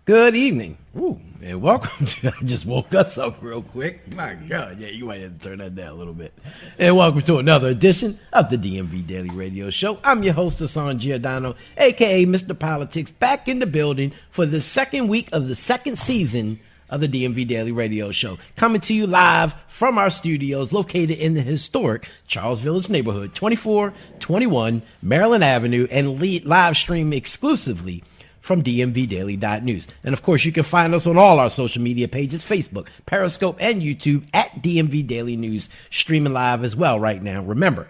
Good evening. Ooh, and welcome to, I just woke us up real quick. My God, yeah, you might have to turn that down a little bit. And welcome to another edition of the DMV Daily Radio Show. I'm your host, Hassan Giordano, a.k.a. Mr. Politics, back in the building for the second week of the second season of the DMV Daily Radio Show. Coming to you live from our studios located in the historic Charles Village neighborhood, 2421 Maryland Avenue, and live stream exclusively from DMVDaily.news. And of course, you can find us on all our social media pages, Facebook, Periscope, and YouTube at DMV Daily News, streaming live as well right now. Remember,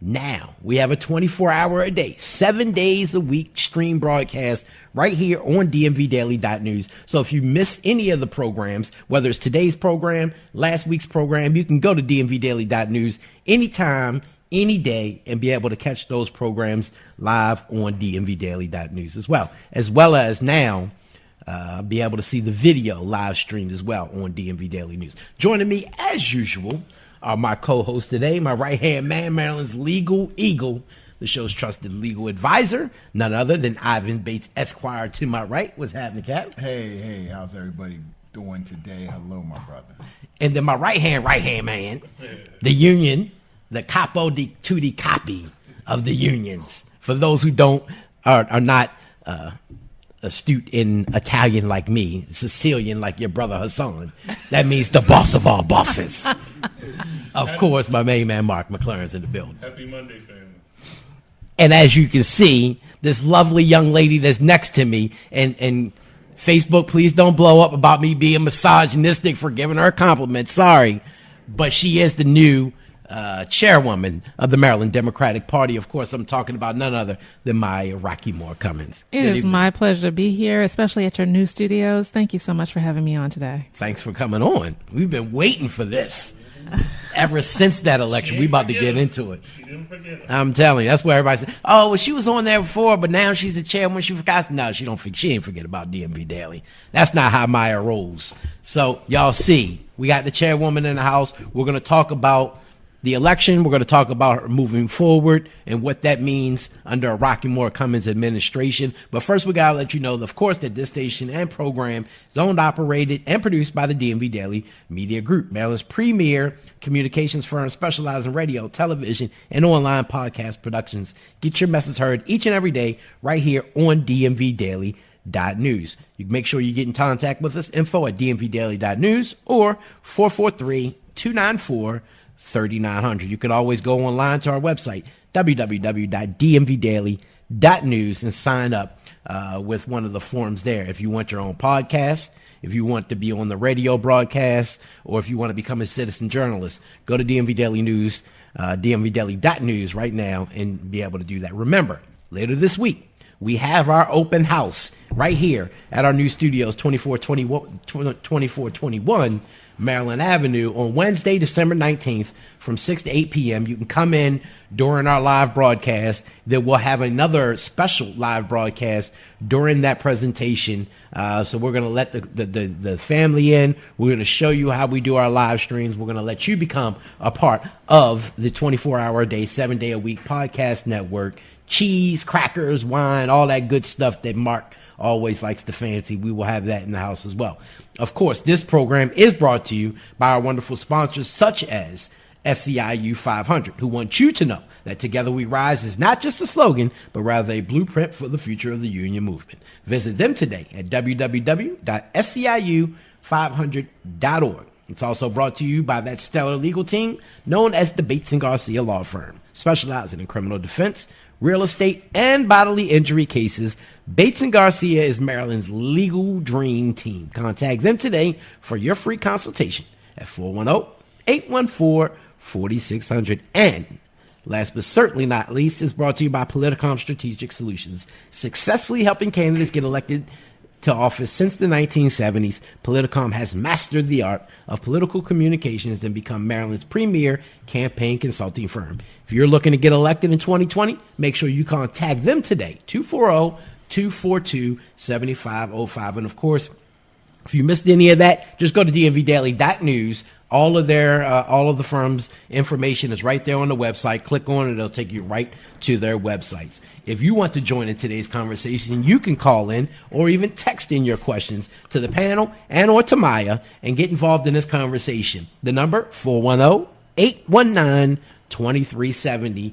now we have a 24-hour a day, 7 days a week stream broadcast right here on DMVDaily.news. So if you miss any of the programs, whether it's today's program, last week's program, you can go to DMVDaily.news anytime, any day, and be able to catch those programs live on DMVDaily.news as well as now be able to see the video live streamed as well on DMV Daily News. Joining me as usual are my co-host today, my right-hand man, Maryland's legal eagle, the show's trusted legal advisor, none other than Ivan Bates Esquire to my right. What's happening, Cap? Hey, how's everybody doing today? Hello, my brother. And then my right-hand man, the union, the capo di tutti capi of the unions. For those who are not astute in Italian like me, Sicilian like your brother Hassan, that means the boss of all bosses. Of course, my main man Mark McLaren's in the building. Happy Monday, family. And as you can see, this lovely young lady that's next to me, and Facebook, please don't blow up about me being misogynistic for giving her a compliment. Sorry, but she is the new chairwoman of the Maryland Democratic Party. Of course, I'm talking about none other than my Rockeymoore-Cummings. It is my pleasure to be here, especially at your new studios. Thank you so much for having me on today. Thanks for coming on. We've been waiting for this ever since that election. We about to get into it. She didn't forget us. I'm telling you, that's where everybody says, "Oh, well, she was on there before, but now she's the chairwoman. She forgot." No, she ain't forget about DMV Daily. That's not how Maya rolls. So y'all see, we got the chairwoman in the house. We're going to talk about the election. We're going to talk about her moving forward and what that means under a Rockeymoore-Cummings administration. But first, we got to let you know, of course, that this station and program is owned, operated, and produced by the DMV Daily Media Group, Maryland's premier communications firm specializing in radio, television, and online podcast productions. Get your message heard each and every day right here on DMVDaily.news. You can make sure you get in contact with us, info at DMVDaily.news or 443-294-3900. You can always go online to our website, www.dmvdaily.news, and sign up with one of the forms there. If you want your own podcast, if you want to be on the radio broadcast, or if you want to become a citizen journalist, go to DMV Daily News, dmvdaily.news right now and be able to do that. Remember, later this week, we have our open house right here at our new studios, 2421 Maryland Avenue on Wednesday, December 19th from 6 to 8 p.m. You can come in during our live broadcast. Then we'll have another special live broadcast during that presentation. So we're going to let the family in. We're going to show you how we do our live streams. We're going to let you become a part of the 24-hour a day, 7-day-a-week podcast network. Cheese, crackers, wine, all that good stuff that Mark always likes to fancy. We will have that in the house as well. Of course, this program is brought to you by our wonderful sponsors such as SEIU 500, who want you to know that Together We Rise is not just a slogan, but rather a blueprint for the future of the union movement. Visit them today at www.seiu500.org. It's also brought to you by that stellar legal team known as the Bates & Garcia Law Firm, specializing in criminal defense, real estate, and bodily injury cases. Bates & Garcia is Maryland's legal dream team. Contact them today for your free consultation at 410-814-4600. And last but certainly not least, is brought to you by Politicom Strategic Solutions, successfully helping candidates get elected to office since the 1970s, Politicom has mastered the art of political communications and become Maryland's premier campaign consulting firm. If you're looking to get elected in 2020, make sure you contact them today, 240-242-7505. And of course, if you missed any of that, just go to DMVDaily.news. All of the firm's information is right there on the website. Click on it. It'll take you right to their websites. If you want to join in today's conversation, you can call in or even text in your questions to the panel and or to Maya and get involved in this conversation. The number, 410-819-2370.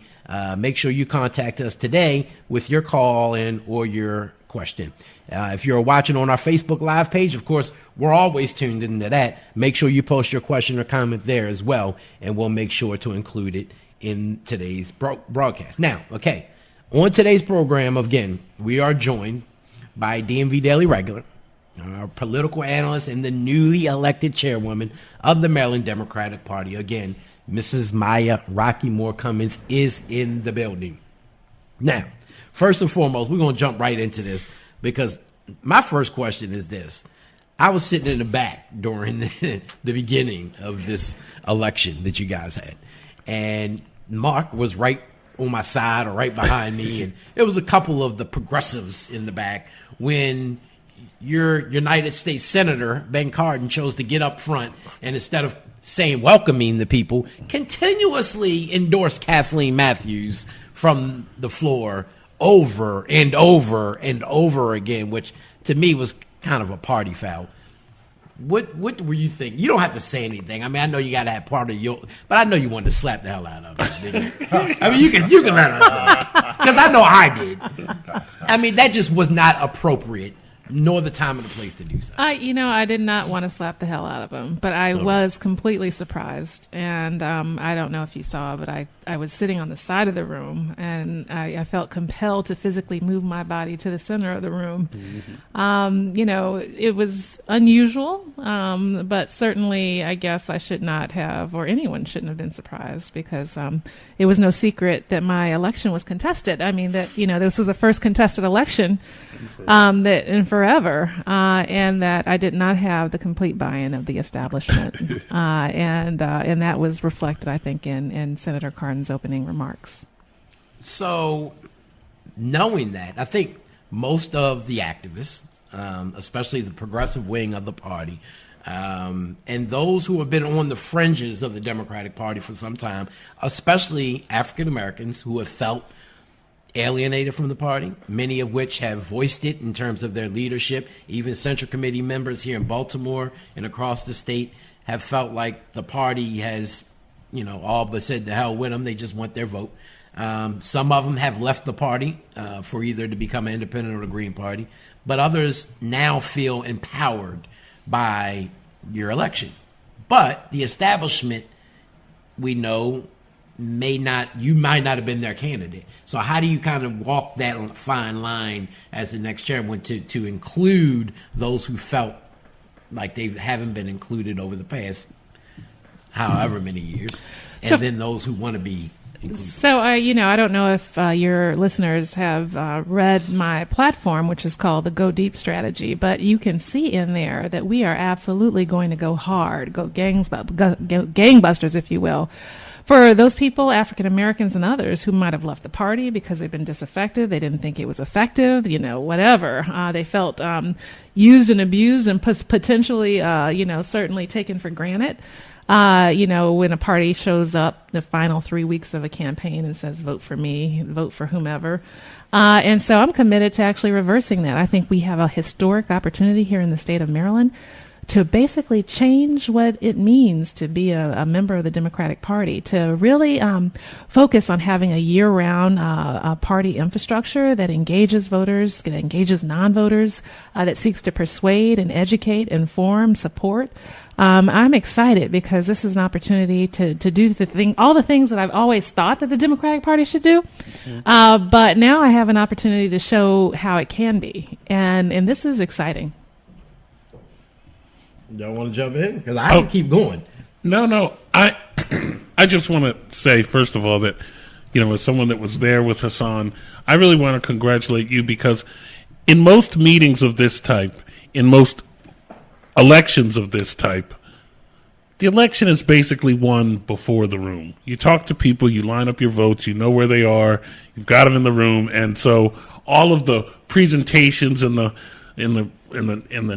Make sure you contact us today with your call in or your question. If you're watching on our Facebook Live page, of course, we're always tuned into that. Make sure you post your question or comment there as well, and we'll make sure to include it in today's broadcast. Now, okay, on today's program, again, we are joined by DMV Daily regular, our political analyst and the newly elected chairwoman of the Maryland Democratic Party. Again, Mrs. Maya Rockeymoore-Cummings is in the building. Now, first and foremost, we're going to jump right into this because my first question is this. I was sitting in the back during the beginning of this election that you guys had, and Mark was right on my side or right behind me, and there was a couple of the progressives in the back when your United States Senator, Ben Cardin, chose to get up front and instead of saying welcoming the people, continuously endorsed Kathleen Matthews from the floor over and over and over again, which to me was kind of a party foul. What were you thinking? You don't have to say anything. I mean, I know you got to have part of your, but I know you wanted to slap the hell out of it, didn't you? I mean, you can let her because I know I did. I mean, that just was not appropriate, nor the time or the place to do so. I did not want to slap the hell out of him, but I was completely surprised. And I don't know if you saw, but I was sitting on the side of the room, and I felt compelled to physically move my body to the center of the room. Mm-hmm. It was unusual, but certainly I guess I should not have, or anyone shouldn't have been surprised because it was no secret that my election was contested. I mean, this was the first contested election that in forever, and that I did not have the complete buy-in of the establishment, and that was reflected, I think, in Senator Cardin's opening remarks. So, knowing that, I think most of the activists, especially the progressive wing of the party, and those who have been on the fringes of the Democratic Party for some time, especially African Americans who have felt alienated from the party, many of which have voiced it in terms of their leadership. Even Central Committee members here in Baltimore and across the state have felt like the party has, all but said to hell with them. They just want their vote. Some of them have left the party for either to become an independent or the Green Party, but others now feel empowered by your election. But the establishment, we know, you might not have been their candidate. So how do you kind of walk that fine line as the next chairman to include those who felt like they haven't been included over the past however many years, and then those who want to be included? So I don't know if your listeners have read my platform, which is called the Go Deep Strategy, but you can see in there that we are absolutely going to go hard, go gangbusters, if you will, for those people, African Americans and others, who might have left the party because they've been disaffected, they didn't think it was effective, whatever. They felt used and abused and potentially, certainly taken for granted. When a party shows up the final 3 weeks of a campaign and says, vote for me, vote for whomever. And so I'm committed to actually reversing that. I think we have a historic opportunity here in the state of Maryland to basically change what it means to be a member of the Democratic Party, to really focus on having a year-round party infrastructure that engages voters, that engages non-voters, that seeks to persuade and educate, inform, support. I'm excited because this is an opportunity to do all the things that I've always thought that the Democratic Party should do. Mm-hmm. But now I have an opportunity to show how it can be. And this is exciting. Y'all want to jump in? Because I can keep going. No. I just want to say, first of all, that, as someone that was there with Hassan, I really want to congratulate you because in most meetings of this type, in most elections of this type, the election is basically won before the room. You talk to people, you line up your votes, you know where they are, you've got them in the room, and so all of the presentations and the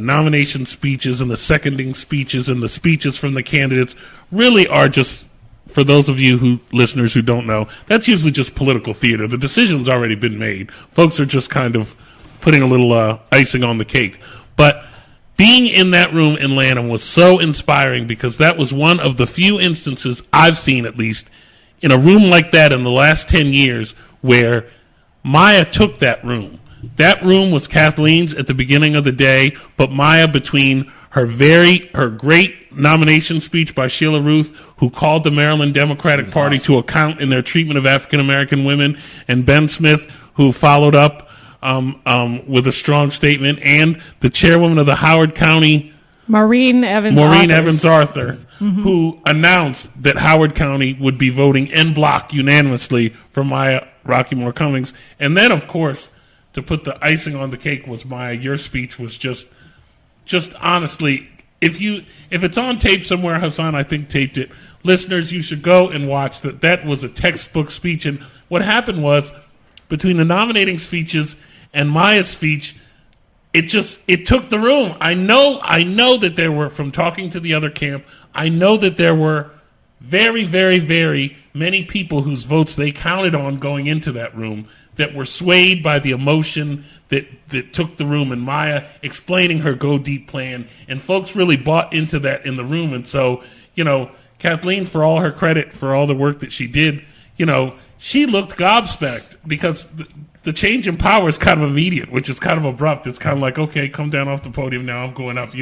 nomination speeches and the seconding speeches and the speeches from the candidates really are just, for those of you listeners who don't know, that's usually just political theater. The decision's already been made. Folks are just kind of putting a little icing on the cake. But being in that room in Lanham was so inspiring because that was one of the few instances I've seen, at least, in a room like that in the last 10 years where Maya took that room. That room was Kathleen's at the beginning of the day, but Maya, between her great nomination speech by Sheila Ruth, who called the Maryland Democratic Party to account in their treatment of African American women, and Ben Smith, who followed up with a strong statement, and the chairwoman of the Howard County, Maureen Evans Arthur, who announced that Howard County would be voting en bloc unanimously for Maya Rockeymoore-Cummings. And then, of course, to put the icing on the cake was Maya. Your speech was just honestly, if it's on tape somewhere, Hassan, I think taped it. Listeners, you should go and watch that. That was a textbook speech. And what happened was, between the nominating speeches and Maya's speech, it took the room. I know that there were, from talking to the other camp, I know that there were very, very, very many people whose votes they counted on going into that room that were swayed by the emotion that took the room, and Maya explaining her Go Deep plan, and folks really bought into that in the room. And so, Kathleen, for all her credit, for all the work that she did, she looked gobsmacked because the change in power is kind of immediate, which is kind of abrupt. It's kind of like, okay, come down off the podium now, I'm going up.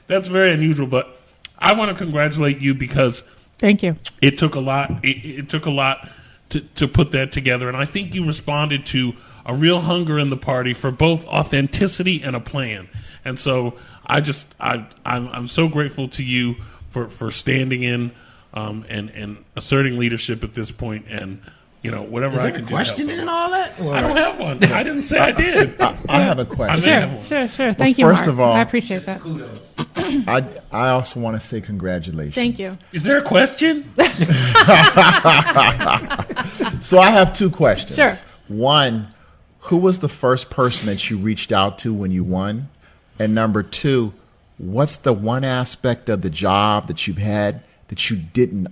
That's very unusual, but I want to congratulate you because thank you. It took a lot. It took a lot to put that together, and I think you responded to a real hunger in the party for both authenticity and a plan. And so I'm so grateful to you for standing in and asserting leadership at this point, and whatever I can do. Question and all that? I don't have one. I didn't say I did. I have a question. Sure. Thank you, first Mark. of all, I appreciate that. Kudos. I also want to say congratulations. Thank you. Is there a question? So I have two questions. Sure. One, who was the first person that you reached out to when you won? And number two, what's the one aspect of the job that you've had that you didn't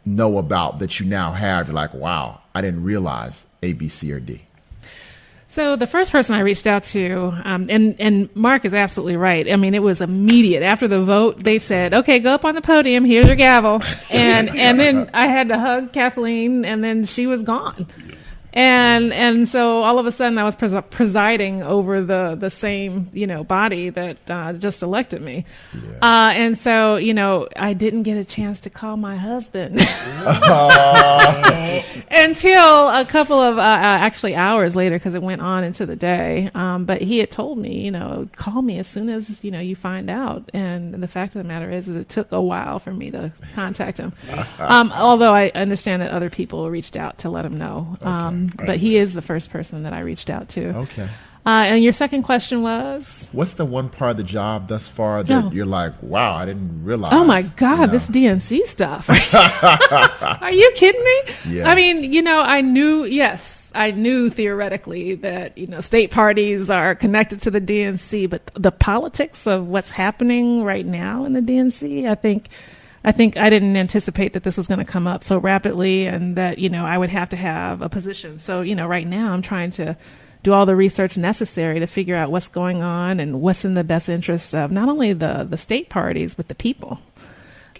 know about that you now have? You're like, wow, I didn't realize A, B, C, or D. So the first person I reached out to, and Mark is absolutely right. I mean, it was immediate. After the vote, they said, okay, go up on the podium. Here's your gavel. And then I had to hug Kathleen, and then she was gone. And so all of a sudden I was presiding over the same, body that just elected me. Yeah. And so, I didn't get a chance to call my husband until a couple of actually hours later, because it went on into the day. But he had told me, call me as soon as, you find out. And the fact of the matter is it took a while for me to contact him. Although I understand that other people reached out to let him know. Okay. But he is the first person that I reached out to. Okay. And your second question was? What's the one part of the job thus far that you're like, wow, I didn't realize? Oh, my God, this DNC stuff. Are you kidding me? Yeah. I mean, I knew theoretically that, state parties are connected to the DNC, but the politics of what's happening right now in the DNC, I think I didn't anticipate that this was going to come up so rapidly, and that, I would have to have a position. So, right now I'm trying to do all the research necessary to figure out what's going on and what's in the best interest of not only the state parties, but the people.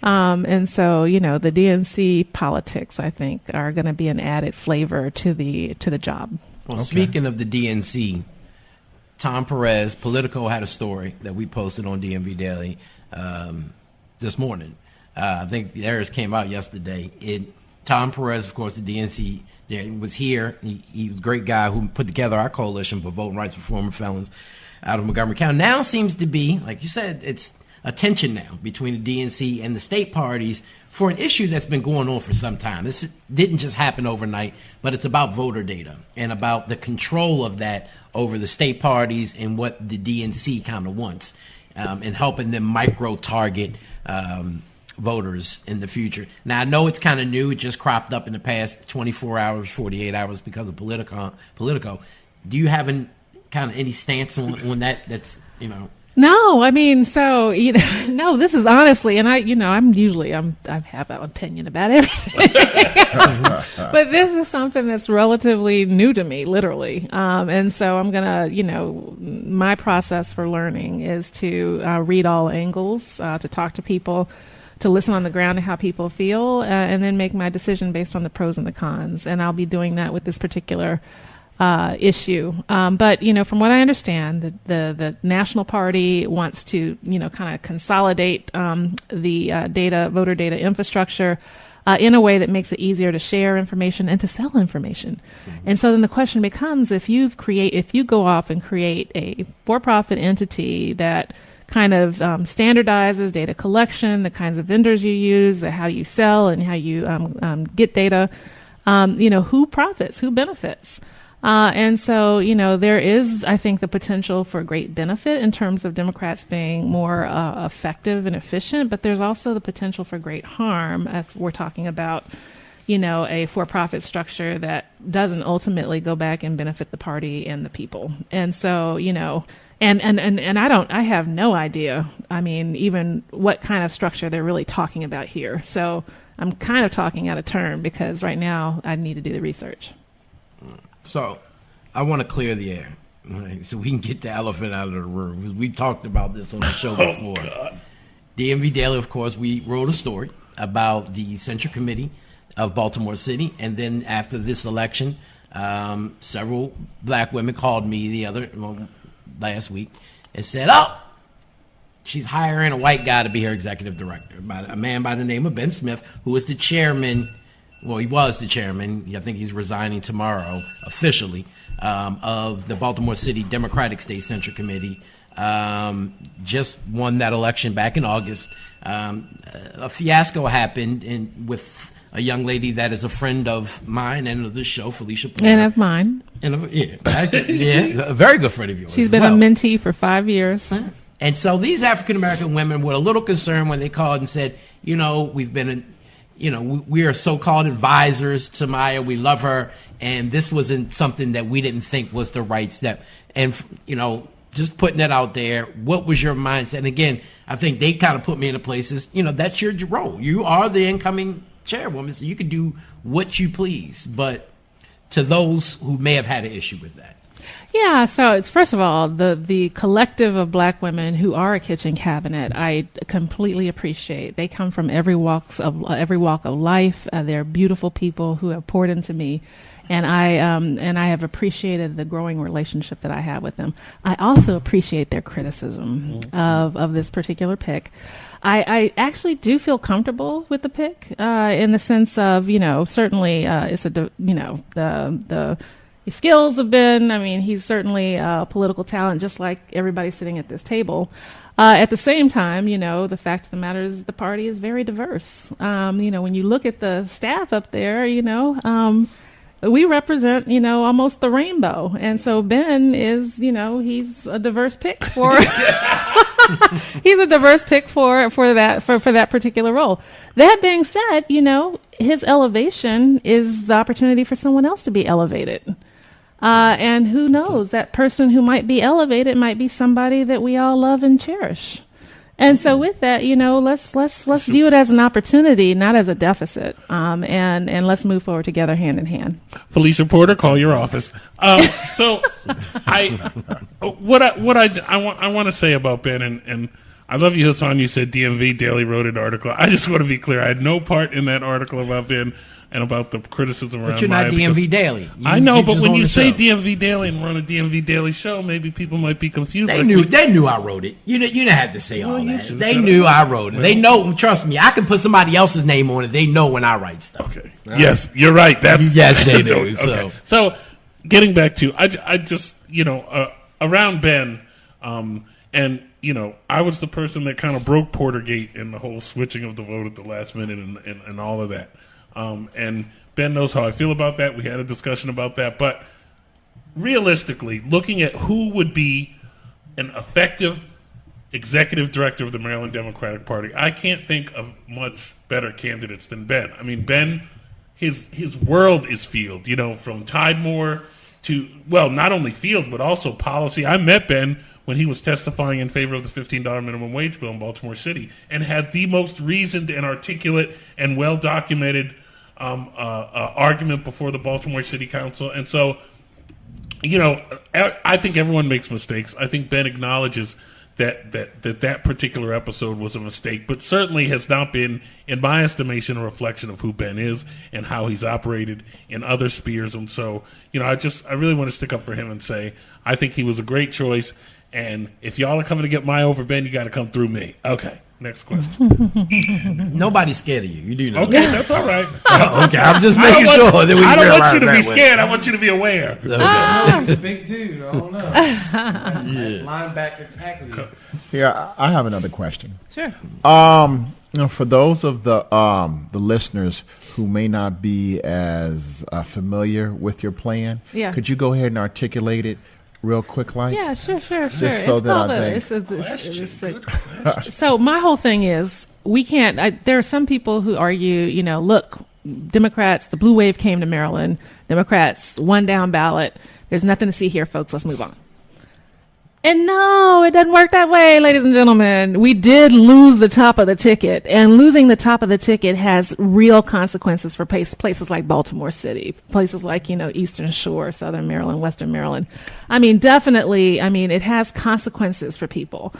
And so, the DNC politics, I think, are going to be an added flavor to the job. Well, speaking of the DNC, Tom Perez, Politico, had a story that we posted on DMV Daily this morning. I think theirs came out yesterday. Tom Perez, of course, the DNC was here. He was a great guy who put together our coalition for voting rights for former felons out of Montgomery County. Now seems to be, like you said, it's a tension now between the DNC and the state parties for an issue that's been going on for some time. This didn't just happen overnight, but it's about voter data and about the control of that over the state parties and what the DNC kind of wants, and helping them micro-target voters in the future. Now, I know it's kind of new. It just cropped up in the past 24 hours, 48 hours because of Politico. Do you have any stance on that? That's, No, I mean, so, no, this is honestly, and I have an opinion about everything, but this is something that's relatively new to me, literally. And so I'm going to, my process for learning is to read all angles, to talk to people, to listen on the ground to how people feel, and then make my decision based on the pros and the cons. And I'll be doing that with this particular issue. But, from what I understand, the National Party wants to, kind of consolidate the voter data infrastructure in a way that makes it easier to share information and to sell information. Mm-hmm. And so then the question becomes, if you go off and create a for-profit entity that kind of standardizes data collection, the kinds of vendors you use, how you sell and how you get data, who profits, who benefits? And so, there is, I think, the potential for great benefit in terms of Democrats being more effective and efficient, but there's also the potential for great harm if we're talking about, a for-profit structure that doesn't ultimately go back and benefit the party and the people. And so, and I have no idea, even what kind of structure they're really talking about here. So I'm kind of talking out of turn because right now I need to do the research. So I want to clear the air, right, so we can get the elephant out of the room, because we talked about this on the show before. DMV Daily, of course, we wrote a story about the Central Committee of Baltimore City, and then after this election, several black women called me last week and said, she's hiring a white guy to be her executive director, a man by the name of Ben Smith, who is the chairman. Well, he was the chairman. I think he's resigning tomorrow officially, of the Baltimore City Democratic State Central Committee. Just won that election back in August. A fiasco happened with a young lady that is a friend of mine and of the show, Felicia Porter. And of mine. A very good friend of yours. She's been a mentee for 5 years. And so these African-American women were a little concerned when they called and said, we've been we are so-called advisors to Maya. We love her. And this wasn't something that we didn't think was the right step. And, just putting that out there, what was your mindset? And again, I think they kind of put me into places, that's your role. You are the incoming chairwoman, so you can do what you please. But to those who may have had an issue with that. Yeah, so it's, first of all, the collective of black women who are a kitchen cabinet, I completely appreciate. They come from every walk of life. They're beautiful people who have poured into me, and I have appreciated the growing relationship that I have with them. I also appreciate their criticism of this particular pick. I actually do feel comfortable with the pick in the sense of, certainly it's the skills have been, he's certainly a political talent, just like everybody sitting at this table. At the same time, the fact of the matter is the party is very diverse. When you look at the staff up there, we represent, almost the rainbow. And so Ben is, he's a diverse pick for, he's a diverse pick for that particular role. That being said, his elevation is the opportunity for someone else to be elevated. And who knows, that person who might be elevated might be somebody that we all love and cherish. And so with that, let's view it as an opportunity, not as a deficit. And let's move forward together hand in hand. Felicia Porter, call your office. So I want to say about Ben, and I love you, Hassan. You said DMV Daily wrote an article. I just want to be clear. I had no part in that article about Ben and about the criticism around. But you're not DMV Daily. I know, but when you say DMV Daily and we're on a DMV Daily show, maybe people might be confused. They knew I wrote it. You didn't have to say all that. They knew I wrote it. They know. Trust me, I can put somebody else's name on it. They know when I write stuff. Okay. Yes, you're right. Yes, they do. Okay. So, getting back to, I just around Ben, And, I was the person that kind of broke Portergate and the whole switching of the vote at the last minute and all of that. And Ben knows how I feel about that. We had a discussion about that. But realistically, looking at who would be an effective executive director of the Maryland Democratic Party, I can't think of much better candidates than Ben. I mean, Ben, his world is field, from Tidemore to, not only field, but also policy. I met Ben when he was testifying in favor of the $15 minimum wage bill in Baltimore City and had the most reasoned and articulate and well-documented argument before the Baltimore City Council. And so, I think everyone makes mistakes. I think Ben acknowledges that particular episode was a mistake, but certainly has not been, in my estimation, a reflection of who Ben is and how he's operated in other spheres. And so, I really want to stick up for him and say, I think he was a great choice. And if y'all are coming to get my over Ben, you got to come through me. Okay. Next question. Nobody's scared of you. You do know. Okay, that's all right. Okay, I'm just making sure that we. I don't want you to be scared. I want you to be aware. He's a big dude. I don't know. Linebacker tackle. Yeah, I have another question. Sure. For those of the listeners who may not be as familiar with your plan, could you go ahead and articulate it real quick, like? Yeah, sure. So So my whole thing is we can't. There are some people who argue, look, Democrats, the blue wave came to Maryland. Democrats won down ballot. There's nothing to see here, folks. Let's move on. And no, it doesn't work that way, ladies and gentlemen. We did lose the top of the ticket, and losing the top of the ticket has real consequences for places like Baltimore City, places like, Eastern Shore, Southern Maryland, Western Maryland. Definitely, it has consequences for people.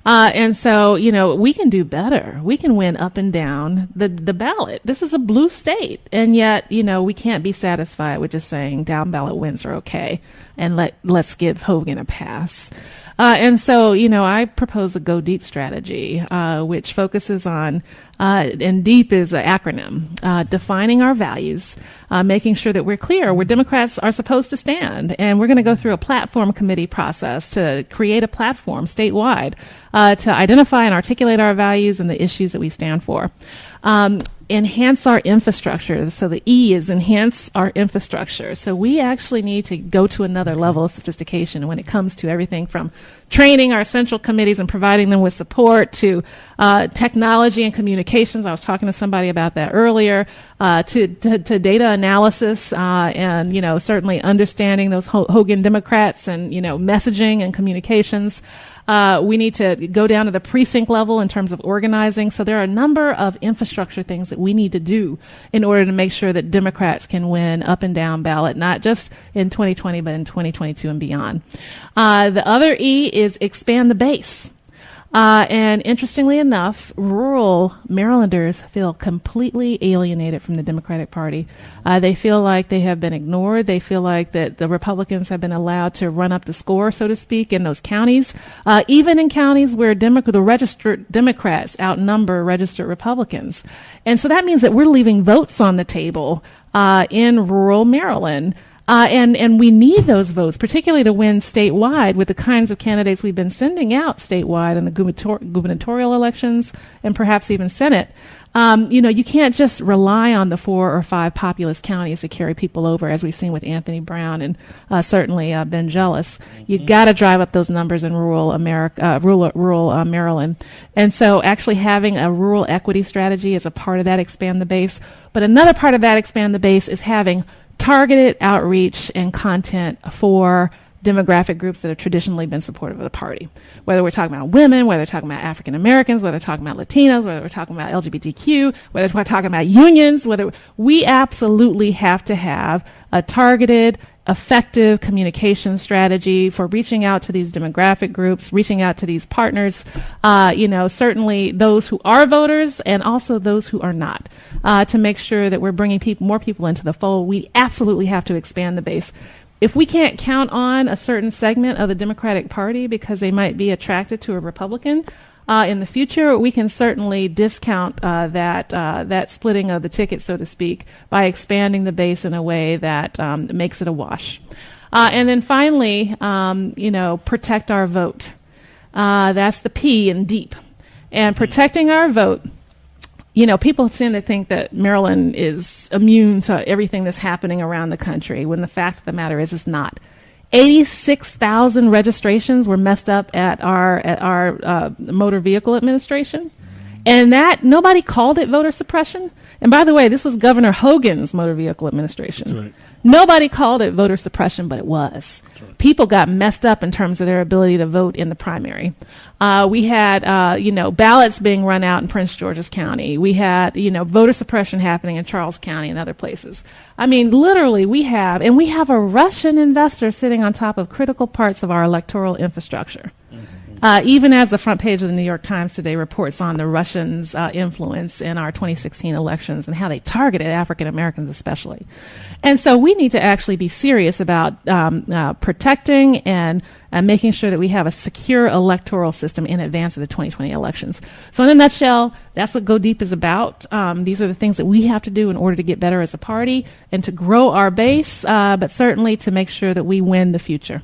And so, we can do better. We can win up and down the ballot. This is a blue state. And yet, we can't be satisfied with just saying down ballot wins are okay. And let's give Hogan a pass. And so, I propose a go deep strategy, which focuses on, and deep is an acronym, defining our values, making sure that we're clear where Democrats are supposed to stand. And we're going to go through a platform committee process to create a platform statewide, to identify and articulate our values and the issues that we stand for. Enhance our infrastructure. So the E is enhance our infrastructure. So we actually need to go to another level of sophistication when it comes to everything from training our central committees and providing them with support to technology and communications. I was talking to somebody about that earlier, to data analysis, and, certainly understanding those Hogan Democrats and, messaging and communications. We need to go down to the precinct level in terms of organizing. So there are a number of infrastructure things that we need to do in order to make sure that Democrats can win up and down ballot, not just in 2020, but in 2022 and beyond. The other E is expand the base. And interestingly enough, rural Marylanders feel completely alienated from the Democratic Party. They feel like they have been ignored. They feel like that the Republicans have been allowed to run up the score, so to speak, in those counties, even in counties where the registered Democrats outnumber registered Republicans. And so that means that we're leaving votes on the table in rural Maryland. And we need those votes, particularly to win statewide with the kinds of candidates we've been sending out statewide in the gubernatorial elections and perhaps even Senate. You can't just rely on the 4 or 5 populous counties to carry people over, as we've seen with Anthony Brown and certainly Ben Jealous. You got to drive up those numbers in rural Maryland. And so actually having a rural equity strategy is a part of that expand the base. But another part of that expand the base is having targeted outreach and content for demographic groups that have traditionally been supportive of the party. Whether we're talking about women, whether we're talking about African Americans, whether we're talking about Latinos, whether we're talking about LGBTQ, whether we're talking about unions, we absolutely have to have a targeted, effective communication strategy for reaching out to these demographic groups, reaching out to these partners, certainly those who are voters and also those who are not, to make sure that we're bringing more people into the fold. We absolutely have to expand the base. If we can't count on a certain segment of the Democratic Party because they might be attracted to a Republican in the future, we can certainly discount that splitting of the ticket, so to speak, by expanding the base in a way that makes it a wash. And then finally, protect our vote. That's the P in deep. And protecting our vote. You know, people tend to think that Maryland is immune to everything that's happening around the country, when the fact of the matter is it's not. 86,000 registrations were messed up at our motor vehicle administration, and that nobody called it voter suppression. And by the way, this was Governor Hogan's motor vehicle administration. That's right. Nobody called it voter suppression, but it was. Right. People got messed up in terms of their ability to vote in the primary. We had, ballots being run out in Prince George's County. We had, voter suppression happening in Charles County and other places. I mean, literally, we have a Russian investor sitting on top of critical parts of our electoral infrastructure. Even as the front page of the New York Times today reports on the Russians' influence in our 2016 elections and how they targeted African Americans especially. And so we need to actually be serious about protecting and making sure that we have a secure electoral system in advance of the 2020 elections. So in a nutshell, that's what Go Deep is about. These are the things that we have to do in order to get better as a party and to grow our base, but certainly to make sure that we win the future.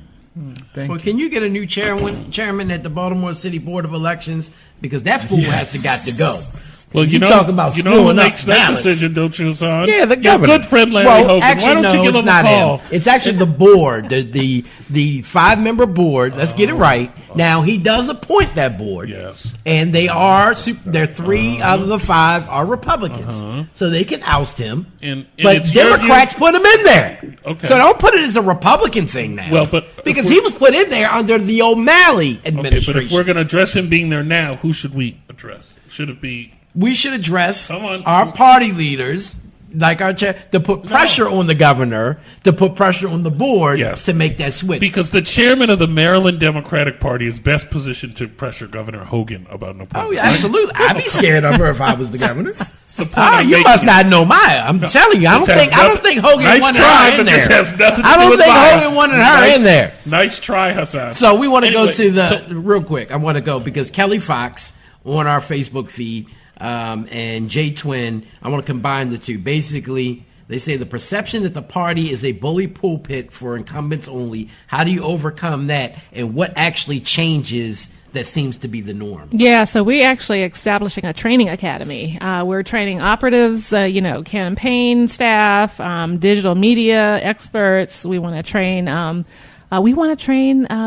Well, can you get a new chairman at the Baltimore City Board of Elections? Because that fool has to go. Well, you know who makes that decision, don't you, Hassan? Yeah, the governor. Your good friend Larry Hogan. Actually, Why don't you give him a call? Him. It's actually the board, the 5-member board. Let's get it right. Now, he does appoint that board. Yes. And they're 3 out of the 5 are Republicans. So they can oust him. But Democrats put him in there. Okay. So don't put it as a Republican thing now. Well, because he was put in there under the O'Malley administration. Okay, but if we're going to address him being there now, who should we address? Should it be... We should address our party leaders, like our chair, to put pressure on the governor, to put pressure on the board to make that switch. Because the chairman of the Maryland Democratic Party is best positioned to pressure Governor Hogan about no problem. Oh, yeah, absolutely. I'd be scared of her if I was the governor. You must not know Maya. I'm telling you, I don't think Hogan wanted her in there. I don't think Hogan wanted her in there. Nice try, Hassan. So we want to go to real quick. I want to go because Kelly Fox on our Facebook feed and Jay Twin, I want to combine the two. Basically, they say the perception that the party is a bully pulpit for incumbents only. How do you overcome that? And what actually changes that seems to be the norm? Yeah, so we're actually establishing a training academy. We're training operatives, campaign staff, digital media experts. We want to train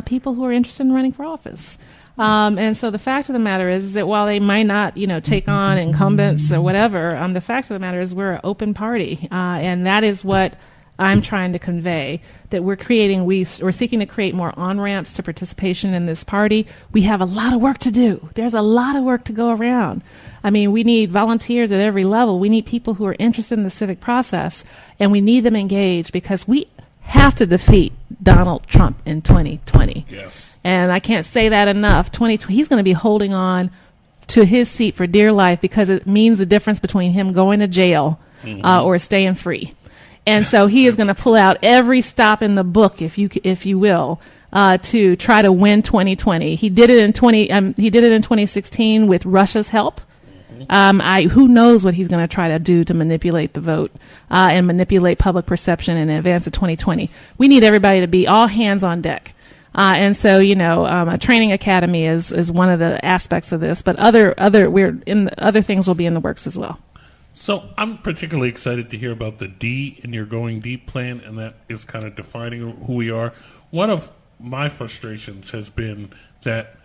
people who are interested in running for office. And so the fact of the matter is that while they might not, take on incumbents or whatever, the fact of the matter is we're an open party. And that is what I'm trying to convey, that we're seeking to create more on-ramps to participation in this party. We have a lot of work to do. There's a lot of work to go around. I mean, we need volunteers at every level. We need people who are interested in the civic process, and we need them engaged because we have to defeat Donald Trump in 2020. Yes. And I can't say that enough. He's going to be holding on to his seat for dear life because it means the difference between him going to jail or staying free. And so he is going to pull out every stop in the book, if you will, to try to win 2020. He did it in 2016 with Russia's help. Who knows what he's going to try to do to manipulate the vote and manipulate public perception in advance of 2020. We need everybody to be all hands on deck. And so, a training academy is one of the aspects of this, but other things will be in the works as well. So I'm particularly excited to hear about the D in your Going Deep plan, and that is kind of defining who we are. One of my frustrations has been that,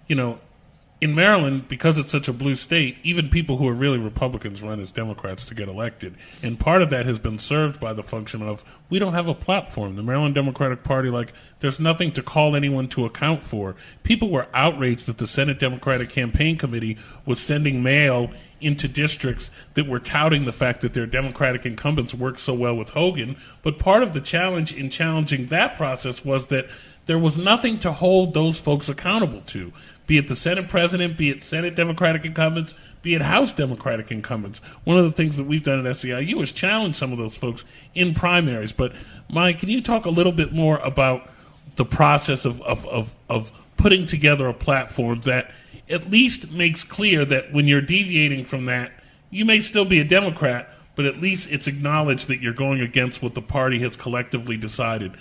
in Maryland, because it's such a blue state, even people who are really Republicans run as Democrats to get elected. And part of that has been served by the function of, we don't have a platform. The Maryland Democratic Party, there's nothing to call anyone to account for. People were outraged that the Senate Democratic Campaign Committee was sending mail into districts that were touting the fact that their Democratic incumbents worked so well with Hogan. But part of the challenge in challenging that process was that there was nothing to hold those folks accountable to, be it the Senate president, be it Senate Democratic incumbents, be it House Democratic incumbents. One of the things that we've done at SEIU is challenge some of those folks in primaries. But, Mike, can you talk a little bit more about the process of putting together a platform that at least makes clear that when you're deviating from that, you may still be a Democrat, but at least it's acknowledged that you're going against what the party has collectively decided.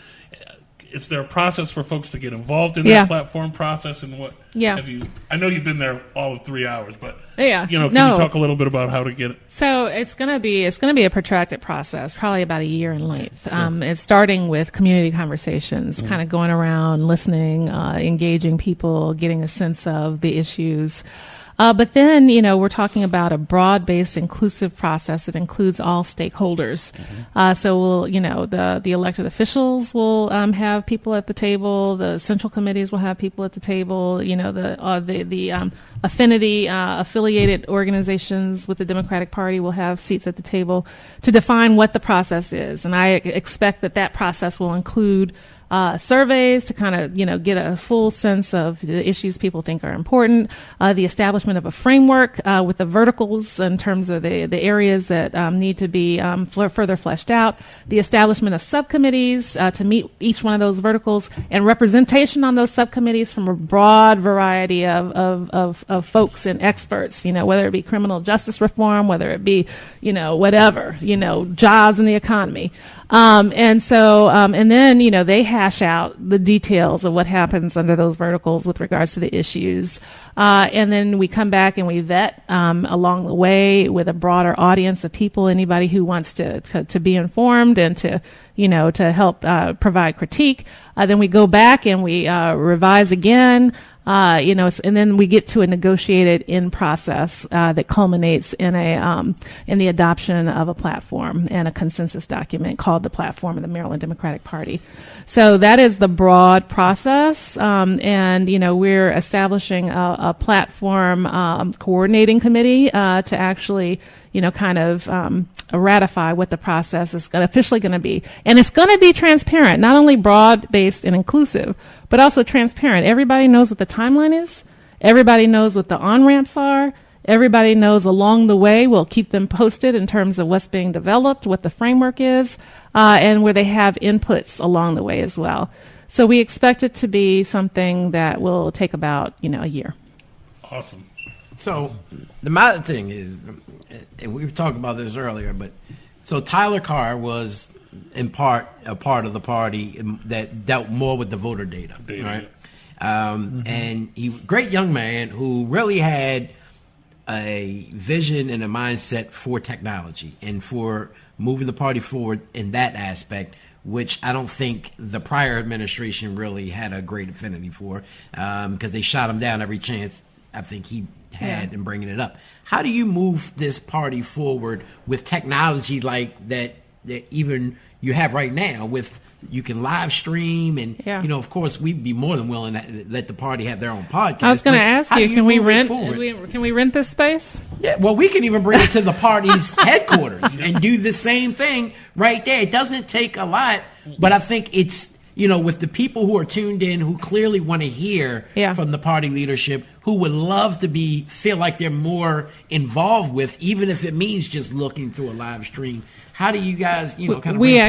is there a process for folks to get involved in Yeah. that platform process, and what Yeah. have you? I know you've been there all of 3 hours, but Yeah. can you talk a little bit about how to get it? So it's gonna be a protracted process, probably about a year in length. It's starting with community conversations, kind of going around, listening, engaging people, getting a sense of the issues. But then, we're talking about a broad-based, inclusive process that includes all stakeholders. So we'll, the elected officials will have people at the table. The central committees will have people at the table. The affiliated organizations with the Democratic Party will have seats at the table to define what the process is. And I expect that process will include surveys to kind of, get a full sense of the issues people think are important, the establishment of a framework with the verticals in terms of the areas that need to be further fleshed out, the establishment of subcommittees to meet each one of those verticals, and representation on those subcommittees from a broad variety of folks and experts, whether it be criminal justice reform, whether it be, whatever, jobs in the economy. And then, they hash out the details of what happens under those verticals with regards to the issues. And then we come back and we vet, along the way with a broader audience of people, anybody who wants to be informed and to help, provide critique. Then we go back and we, revise again. And then we get to a negotiated end process that culminates in the adoption of a platform and a consensus document called the Platform of the Maryland Democratic Party. So that is the broad process, and we're establishing a platform coordinating committee to actually ratify what the process is officially going to be. And it's going to be transparent, not only broad-based and inclusive, but also transparent. Everybody knows what the timeline is. Everybody knows what the on-ramps are. Everybody knows along the way. We'll keep them posted in terms of what's being developed, what the framework is, and where they have inputs along the way as well. So we expect it to be something that will take about, a year. Awesome. So my thing is, and we were talking about this earlier, but so Tyler Carr was in part a part of the party that dealt more with the voter data, right? And he great young man who really had a vision and a mindset for technology and for moving the party forward in that aspect, which I don't think the prior administration really had a great affinity for, because they shot him down every chance I think he had in bringing it up. How do you move this party forward with technology like that even you have right now with you can live stream and, of course, we'd be more than willing to let the party have their own podcast. I was going to ask you, can we rent this space? Yeah, well, we can even bring it to the party's headquarters and do the same thing right there. It doesn't take a lot, but I think it's, with the people who are tuned in, who clearly want to hear from the party leadership, who would love to feel like they're more involved with, even if it means just looking through a live stream. How do you guys, kind of we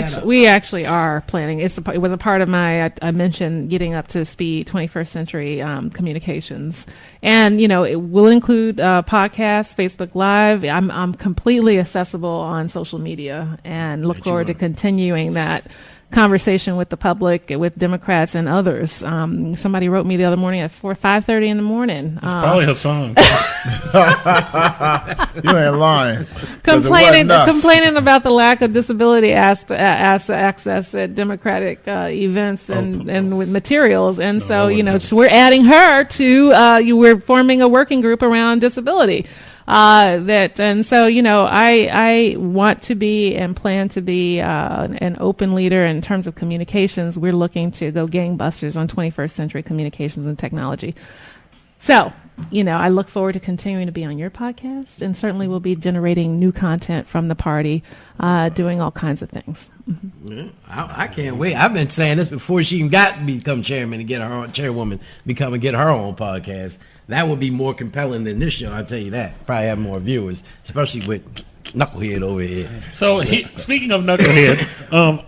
actually are planning. It was a part of I mentioned getting up to speed 21st century communications, and it will include podcasts, Facebook Live. I'm completely accessible on social media, and look forward to continuing that conversation with the public, with Democrats and others. Somebody wrote me the other morning at 5:30 in the morning. It's probably Hassan. You ain't lying. Complaining about the lack of disability access at Democratic events and with materials. And we're adding her to, we're forming a working group around disability. I want to be and plan to be an open leader in terms of communications. We're looking to go gangbusters on 21st century communications and technology. So, I look forward to continuing to be on your podcast, and certainly we'll be generating new content from the party, doing all kinds of things. Mm-hmm. Yeah, I can't wait. I've been saying this before she even got to become chairman and get her own chairwoman, get her own podcast. That would be more compelling than this show, I'll tell you that. Probably have more viewers, especially with Knucklehead over here. So, speaking of Knucklehead,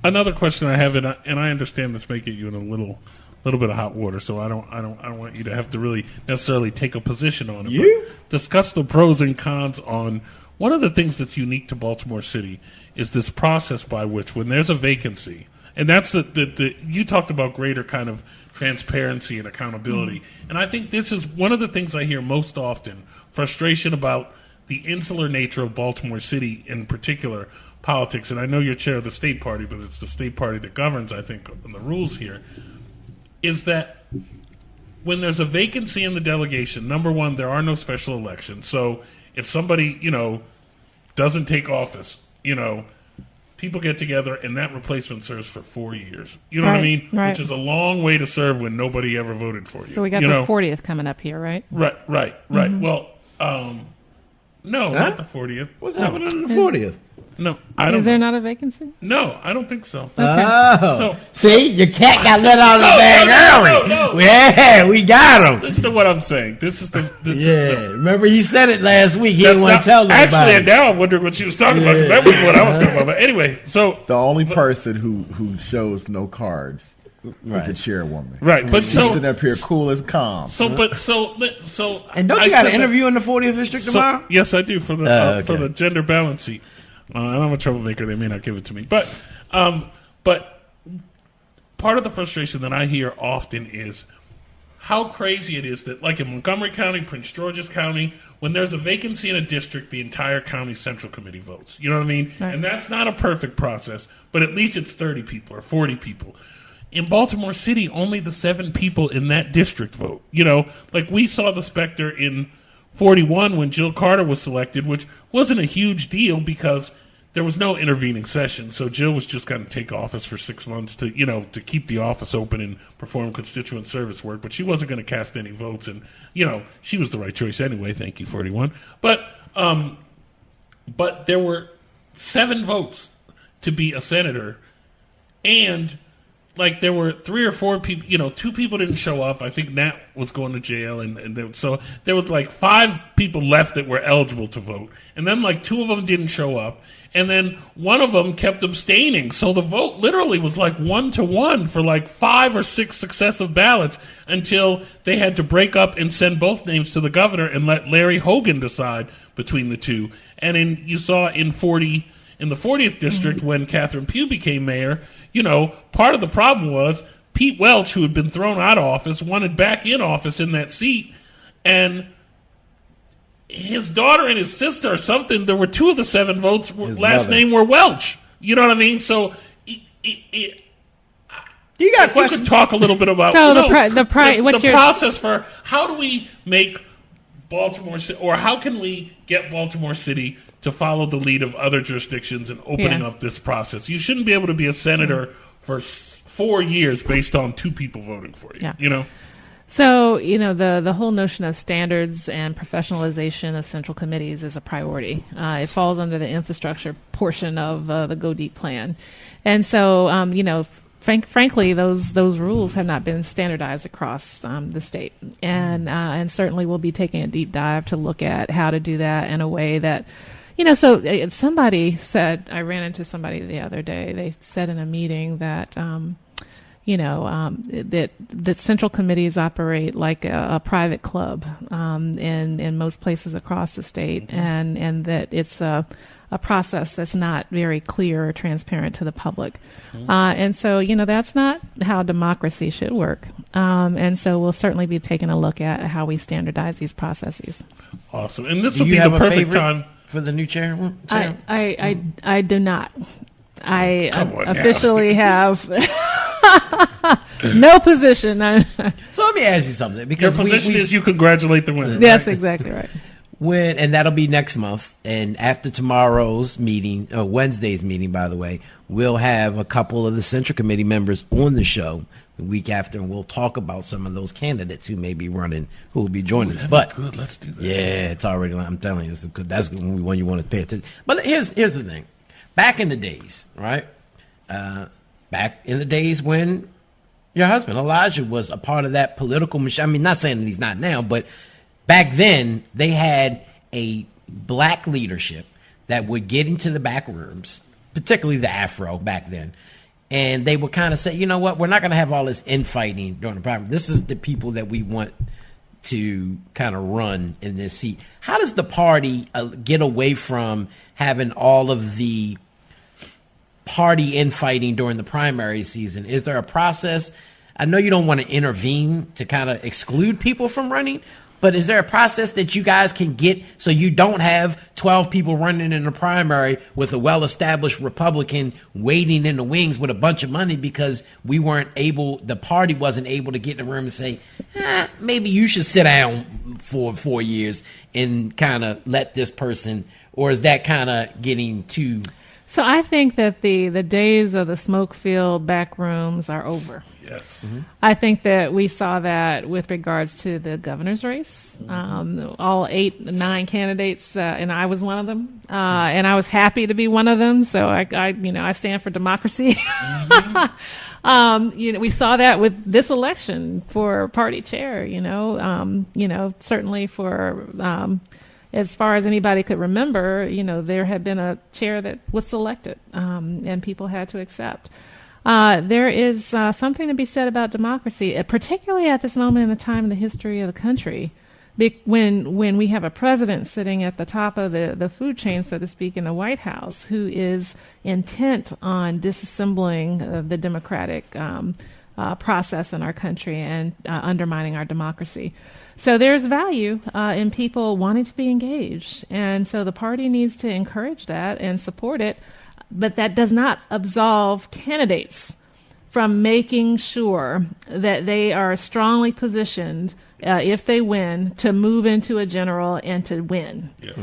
another question I have, and I understand this may get you in a little bit of hot water, so I don't want you to have to really necessarily take a position on it. But discuss the pros and cons on one of the things that's unique to Baltimore City is this process by which when there's a vacancy, And that's the you talked about greater kind of transparency and accountability. And I think this is one of the things I hear most often, frustration about the insular nature of Baltimore City, in particular, politics. And I know you're chair of the state party, but it's the state party that governs, I think, on the rules here, is that when there's a vacancy in the delegation, number one, there are no special elections. So if somebody, doesn't take office, people get together and that replacement serves for 4 years. You know what I mean? Right. Which is a long way to serve when nobody ever voted for you. So we got the 40th coming up here, right? Right. Well, no, not the 40th. What's happening on the 40th? No, I don't. Is there not a vacancy? No, I don't think so. Okay. Oh, So- see, your cat got let out of the bag early. no. Yeah, we got him. Listen to what I'm saying. This is the Remember he said it last week. He That's didn't want not- to tell nobody. Actually, now I'm wondering what she was talking about. 'Cause that was what I was talking about. But anyway, so The only person who shows no cards is the chairwoman. right, but She's so sitting up here cool as calm. And don't I you got said an that- interview in the 40th district tomorrow? Yes, I do for the Okay. for the gender balance seat. I'm a troublemaker. They may not give it to me, but part of the frustration that I hear often is how crazy it is that, like in Montgomery County, Prince George's County, when there's a vacancy in a district, the entire county central committee votes. You know what I mean? Right. And that's not a perfect process, but at least it's 30 people or 40 people. In Baltimore City, only the 7 people in that district vote. Like we saw the specter in 41 when Jill Carter was selected, which wasn't a huge deal because there was no intervening session. So Jill was just going to take office for 6 months to keep the office open and perform constituent service work. But she wasn't going to cast any votes. And, she was the right choice anyway. Thank you, 41. But there were 7 votes to be a senator. And there were 3 or 4 people, 2 people didn't show up. I think Nat was going to jail. So there was 5 people left that were eligible to vote. And then 2 of them didn't show up. And then one of them kept abstaining. So the vote literally was 1-to-1 for 5 or 6 successive ballots until they had to break up and send both names to the governor and let Larry Hogan decide between the two. And you saw in the 40th district when Catherine Pugh became mayor, part of the problem was Pete Welch, who had been thrown out of office, wanted back in office in that seat. And his daughter and his sister or something, there were 2 of the 7 votes, last name were Welch. You know what I mean? So You got a we question? could talk a little bit about the process for how do we make Baltimore City, or how can we get Baltimore City to follow the lead of other jurisdictions in opening up this process? You shouldn't be able to be a senator for 4 years based on 2 people voting for you. Yeah. So, the whole notion of standards and professionalization of central committees is a priority. It falls under the infrastructure portion of the Go Deep plan. And so, frankly, those rules have not been standardized across the state. And certainly we'll be taking a deep dive to look at how to do that in a way that, somebody said, I ran into somebody the other day, they said in a meeting that, that central committees operate like a private club in most places across the state, and that it's a process that's not very clear or transparent to the public. And so, that's not how democracy should work. And so we'll certainly be taking a look at how we standardize these processes. Awesome. And this Do will you be have the a perfect favorite time. for the new chairwoman? I do not. I Come on now. officially have no position. So let me ask you something. Your Because position is you congratulate the winner. That's exactly right. and that'll be next month. And after tomorrow's meeting, Wednesday's meeting, by the way, we'll have a couple of the Central Committee members on the show the week after, and we'll talk about some of those candidates who may be running, who will be joining us. But good. Let's do that. yeah, it's already. I'm telling you, that's one you want to pay attention. But here's the thing. Back in the days, right? Back in the days when your husband Elijah was a part of that political machine. I mean, not saying that he's not now, but back then they had a black leadership that would get into the back rooms, particularly the Afro back then, and they would kind of say, you know what, we're not going to have all this infighting during the primary. This is the people that we want to kind of run in this seat. How does the party get away from having all of the party infighting during the primary season? Is there a process? I know you don't want to intervene to kind of exclude people from running, but is there a process that you guys can get so you don't have 12 people running in the primary with a well-established Republican waiting in the wings with a bunch of money because the party wasn't able to get in the room and say, maybe you should sit down for 4 years and kind of let this person, or is that kind of getting too... So I think that the days of the smoke-filled back rooms are over. Yes. Mm-hmm. I think that we saw that with regards to the governor's race. All 8, 9 candidates, and I was one of them, and I was happy to be one of them. So I stand for democracy. Mm-hmm. We saw that with this election for party chair. Certainly for. As far as anybody could remember, there had been a chair that was selected, and people had to accept. There is something to be said about democracy, particularly at this moment in the time in the history of the country, when we have a president sitting at the top of the food chain, so to speak, in the White House, who is intent on disassembling the democratic process in our country and undermining our democracy. So there's value in people wanting to be engaged. And so the party needs to encourage that and support it. But that does not absolve candidates from making sure that they are strongly positioned, if they win, to move into a general and to win. Yes.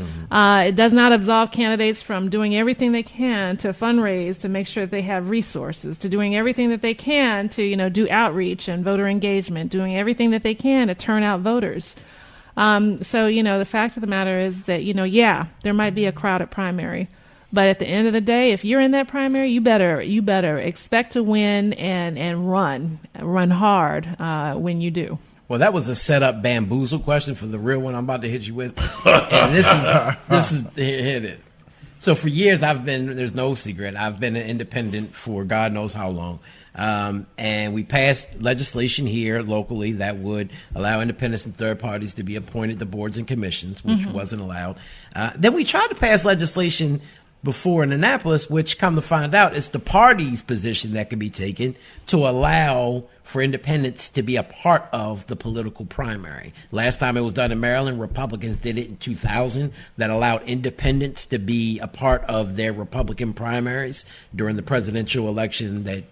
It does not absolve candidates from doing everything they can to fundraise, to make sure that they have resources, to doing everything that they can to, do outreach and voter engagement, doing everything that they can to turn out voters. So, the fact of the matter is that, there might be a crowded primary. But at the end of the day, if you're in that primary, you better expect to win and run hard when you do. Well, that was a setup bamboozle question for the real one I'm about to hit you with. And this is here it is. So for years there's no secret, I've been an independent for God knows how long. And we passed legislation here locally that would allow independents and third parties to be appointed to boards and commissions, which wasn't allowed. Then we tried to pass legislation before in Annapolis, which come to find out it's the party's position that can be taken to allow for independents to be a part of the political primary. Last time it was done in Maryland, Republicans did it in 2000, that allowed independents to be a part of their Republican primaries during the presidential election that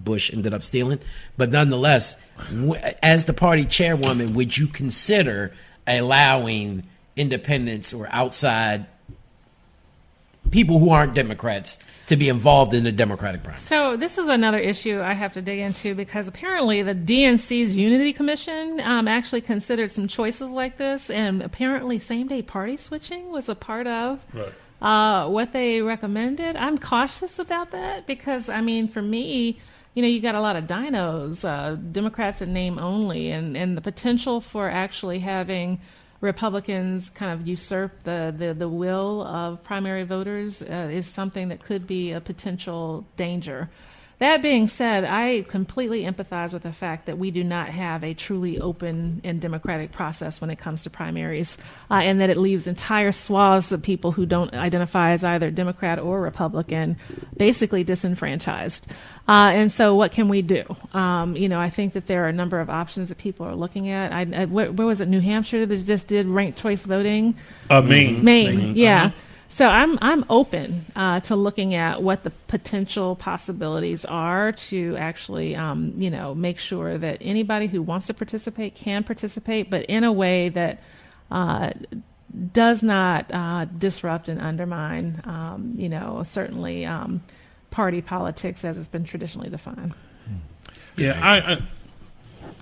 Bush ended up stealing. But nonetheless, as the party chairwoman, would you consider allowing independents or outside people who aren't Democrats to be involved in the Democratic primary? So this is another issue I have to dig into, because apparently the DNC's Unity Commission actually considered some choices like this, and apparently same-day party switching was a part of what they recommended. I'm cautious about that because, for me, you got a lot of dinos, Democrats in name only, and the potential for actually having Republicans kind of usurp the will of primary voters is something that could be a potential danger. That being said, I completely empathize with the fact that we do not have a truly open and democratic process when it comes to primaries, and that it leaves entire swaths of people who don't identify as either Democrat or Republican basically disenfranchised. And so what can we do? I think that there are a number of options that people are looking at. Where was it, New Hampshire, that just did ranked choice voting? Maine, yeah. So I'm open to looking at what the potential possibilities are to actually, make sure that anybody who wants to participate can participate, but in a way that does not disrupt and undermine, certainly party politics as it's been traditionally defined. Yeah,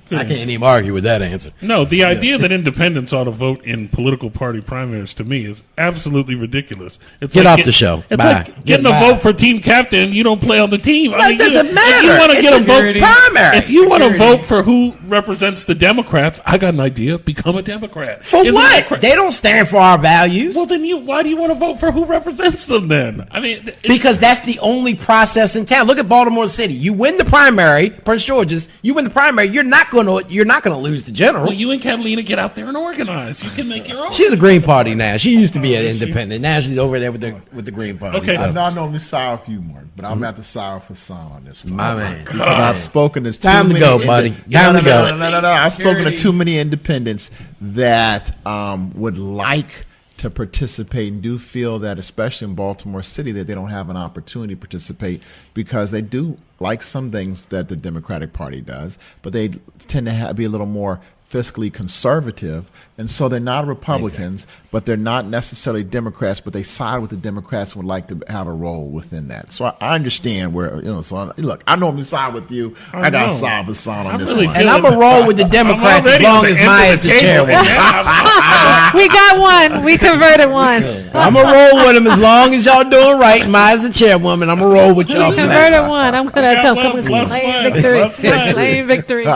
I can't even argue with that answer. No, the idea that independents ought to vote in political party primaries, to me, is absolutely ridiculous. It's Get off the show. It's Bye. like getting a vote for team captain. You don't play on the team. That doesn't matter. If you want to get a vote, primary. If you want to vote for who represents the Democrats, I got an idea. Become a Democrat. For what? They don't stand for our values. Well, then why do you want to vote for who represents them then? Because that's the only process in town. Look at Baltimore City. You win the primary, Prince George's, you win the primary, you're not going you're not gonna lose the general. Well, you and Catalina get out there and organize. You can make your own. She's a Green Party now. She used to be an independent. Now she's over there with the Green Party. Okay. So. I know I normally side with you, Mark, but I'm going to have to side with Hassan on this one. My man. Because I've spoken to Time to go, buddy. Time to go. No. I've spoken to too many independents that would like to participate and do feel that, especially in Baltimore City, that they don't have an opportunity to participate because they do like some things that the Democratic Party does, but they tend to be a little more fiscally conservative, and so they're not Republicans, but they're not necessarily Democrats, but they side with the Democrats and would like to have a role within that. So I understand where, so look, I normally side with you. I got to side with Son on this one. And I'm going to roll with the Democrats as long as Maya's the chairwoman. We got one. We converted one. I'm going to roll with them as long as y'all doing right. Maya's the chairwoman. I'm going to roll with y'all. We converted one. I'm going to come plus claim one. victory. Plus one. Claim victory.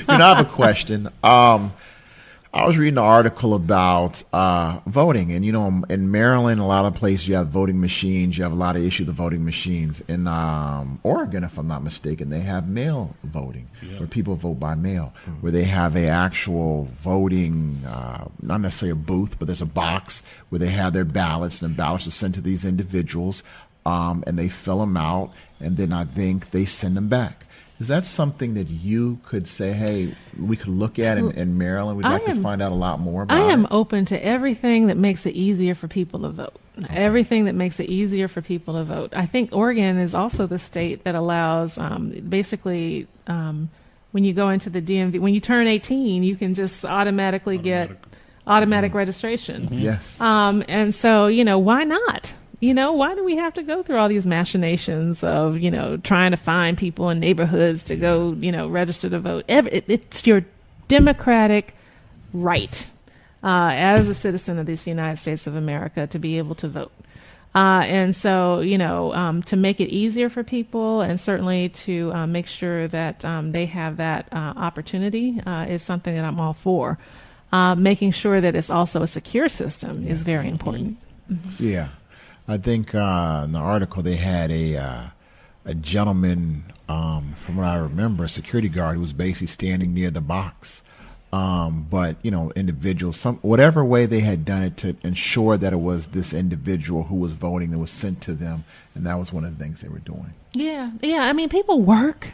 I have a question. I was reading an article about voting, and in Maryland, a lot of places you have voting machines. You have a lot of issues with voting machines. In Oregon, if I'm not mistaken, they have mail voting, where people vote by mail, where they have a actual voting, not necessarily a booth, but there's a box where they have their ballots, and the ballots are sent to these individuals, and they fill them out, and then I think they send them back. Is that something that you could say, hey, we could look at in Maryland? We'd like to find out a lot more about it. I am open to everything that makes it easier for people to vote. Okay. Everything that makes it easier for people to vote. I think Oregon is also the state that allows basically when you go into the DMV, when you turn 18, you can just automatically get automatic registration. Mm-hmm. Yes. And so, why not? Why do we have to go through all these machinations of, trying to find people in neighborhoods to go, register to vote? It's your democratic right as a citizen of this United States of America to be able to vote. And so, to make it easier for people and certainly to make sure that they have that opportunity is something that I'm all for. Making sure that it's also a secure system is very important. Mm-hmm. Yeah. I think in the article they had a gentleman, from what I remember, a security guard who was basically standing near the box. But individuals, whatever way they had done it to ensure that it was this individual who was voting that was sent to them, and that was one of the things they were doing. Yeah. I mean, people work.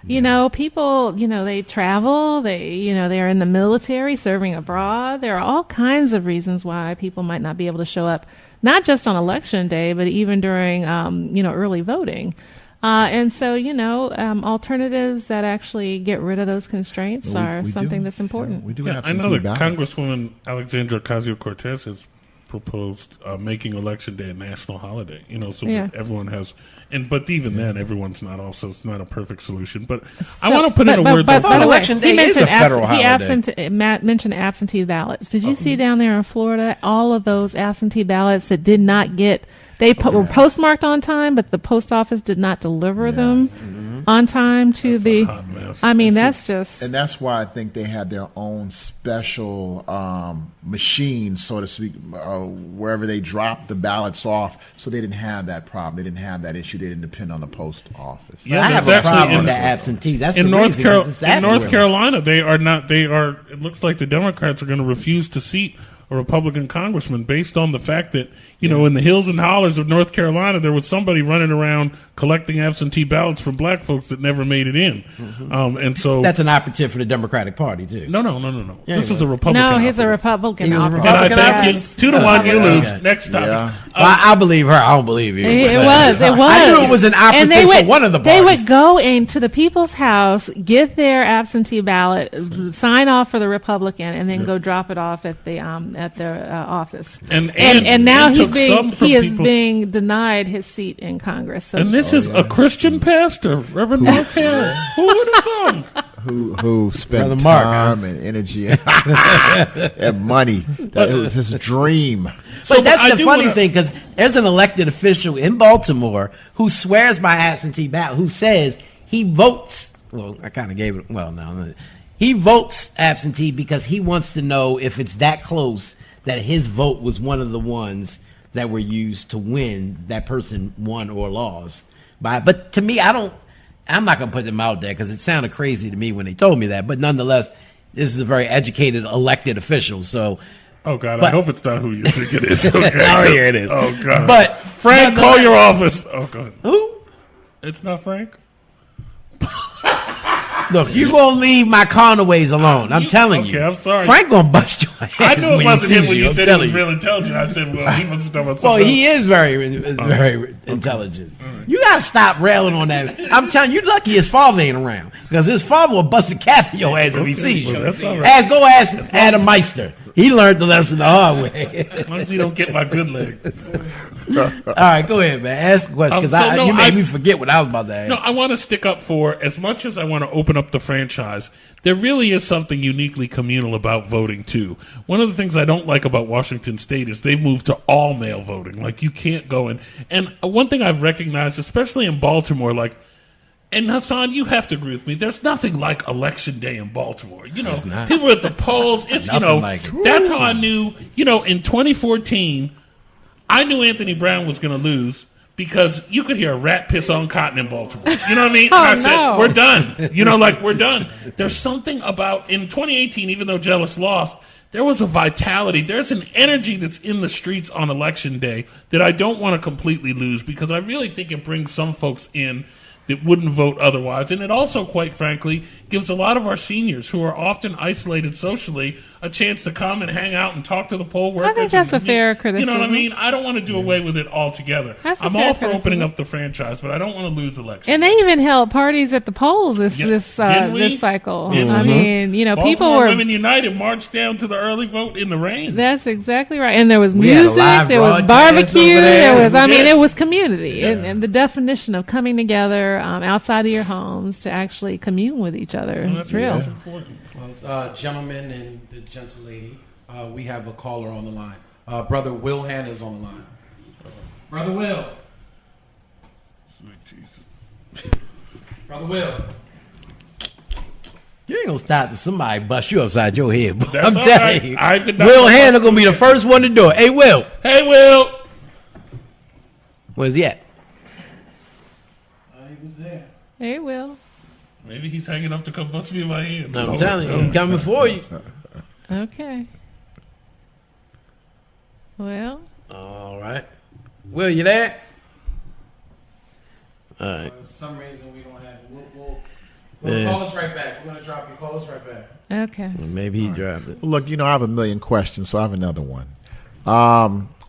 People, they travel, they're in the military, serving abroad. There are all kinds of reasons why people might not be able to show up, not just on election day, but even during, early voting. And so, alternatives that actually get rid of those constraints are something that's important. We do have I know that Congresswoman Alexandra Ocasio-Cortez has proposed making election day a national holiday. Everyone has, but even then, everyone's not. Also, it's not a perfect solution. But I want to put in a word. But by the way, election day is a federal holiday. Matt mentioned absentee ballots. Did you see down there in Florida all of those absentee ballots that did not get? They were postmarked on time, but the post office did not deliver them on time to the. I mean, that's just. And that's why I think they had their own special machine, so to speak, wherever they dropped the ballots off, so they didn't have that problem. They didn't have that issue. They didn't depend on the post office. Yeah, I have a problem with the absentee. That's in the North reason. In North Carolina, they are not. They are. It looks like the Democrats are going to refuse to seat a Republican congressman based on the fact that, in the hills and hollers of North Carolina, there was somebody running around collecting absentee ballots from black folks that never made it in. Mm-hmm. And so that's an operative for the Democratic Party, too. No. Yeah, this is a Republican. No, he's a Republican. And I thank you. 2-1, you lose. Next topic. Yeah. I believe her. I don't believe you. It was. I knew it was an operative for one of the parties. They would go into the people's house, get their absentee ballot, sign off for the Republican, and then go drop it off at the at their office. And now he is being denied his seat in Congress. So this is a Christian pastor, Reverend Mark Harris. Who would have thought? Who spent time and energy and money. That was his dream. But that's the funny thing, because there's an elected official in Baltimore who swears by absentee ballot, who says he votes. Well, I kind of gave it. Well, no. He votes absentee because he wants to know if it's that close that his vote was one of the ones that were used to win, that person won or lost. But to me, I don't. I'm not going to put them out there because it sounded crazy to me when they told me that. But nonetheless, this is a very educated elected official. So, Oh, God, I hope it's not who you think it is. Okay. oh, here it is. Oh, God. But Frank, call your office. Oh, God. Who? It's not Frank? Look, you going to leave my Conaways alone. I'm telling you. Okay, I'm sorry. Frank going to bust your ass. I knew it wasn't him when you I'm said he telling was real intelligent. I said, well, he must be talking about Well, something he else. is very intelligent. You got to stop railing on that. I'm telling you, lucky his father ain't around. Because his father will bust a cap in your ass if he sees you. Well, that's all right. Go ask Adam Meister. He learned the lesson the hard way. As long as you don't get my good leg. All right, go ahead, man. Ask a question because you made me forget what I was about to ask. No, I want to stick up for, as much as I want to open up the franchise, there really is something uniquely communal about voting, too. One of the things I don't like about Washington State is they've moved to all mail voting. Like, you can't go in. And one thing I've recognized, especially in Baltimore, like, and Hassan, you have to agree with me. There's nothing like Election Day in Baltimore. You know, people at the polls. It's that's how I knew. You know, in 2014, I knew Anthony Brown was going to lose because you could hear a rat piss on cotton in Baltimore. You know what I mean? And I said, we're done. You know, like we're done. There's something about in 2018, even though Jealous lost, there was a vitality. There's an energy that's in the streets on Election Day that I don't want to completely lose because I really think it brings some folks in that wouldn't vote otherwise. And it also, quite frankly, gives a lot of our seniors who are often isolated socially a chance to come and hang out and talk to the poll workers. I think that's a fair criticism. You know what I mean? I don't want to do away with it altogether. I'm all for opening up the franchise, but I don't want to lose elections. And they even held parties at the polls this cycle. I mean, you know, Baltimore people were Women United marched down to the early vote in the rain. That's exactly right. And there was music, there was barbecue, it was community. And the definition of coming together outside of your homes to actually commune with each other. It's real. That's important. Well, gentlemen and the gentle lady, we have a caller on the line. Brother Will Hanna is on the line. Brother Will. Sweet Jesus. Brother Will. You ain't gonna stop till somebody bust you upside your head. Boy. That's I'm all telling right. you. Will Hanna gonna be the first one to do it. Hey, Will. Hey, Will. Where's he at? He was there. Hey, Will. Maybe he's hanging up to come bust me in my hand. I'm telling you, he's coming for you. Okay. Well. All right. Will, you there? All right. For some reason, we don't have We'll call us right back. We're going to drop you. Call us right back. Okay. Well, maybe he dropped it. Look, you know, I have a million questions, so I have another one.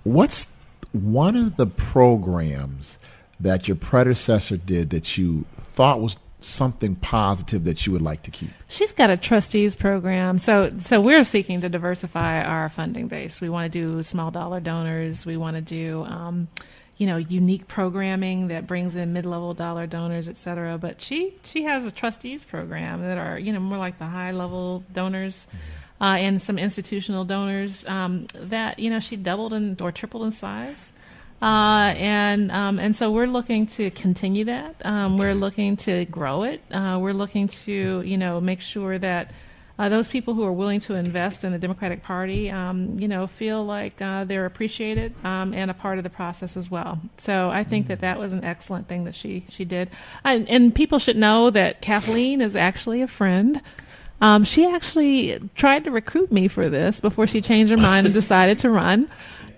What's one of the programs that your predecessor did that you thought was something positive that you would like to keep? She's got a trustees program. So we're seeking to diversify our funding base. We want to do small dollar donors. We want to do, unique programming that brings in mid-level dollar donors, et cetera. But she has a trustees program that are, more like the high-level donors and some institutional donors that, she doubled or tripled in size. And so we're looking to continue that. We're looking to grow it. We're looking to, make sure that those people who are willing to invest in the Democratic Party, feel like they're appreciated and a part of the process as well. So I think that was an excellent thing that she did. And people should know that Kathleen is actually a friend. She actually tried to recruit me for this before she changed her mind and decided to run.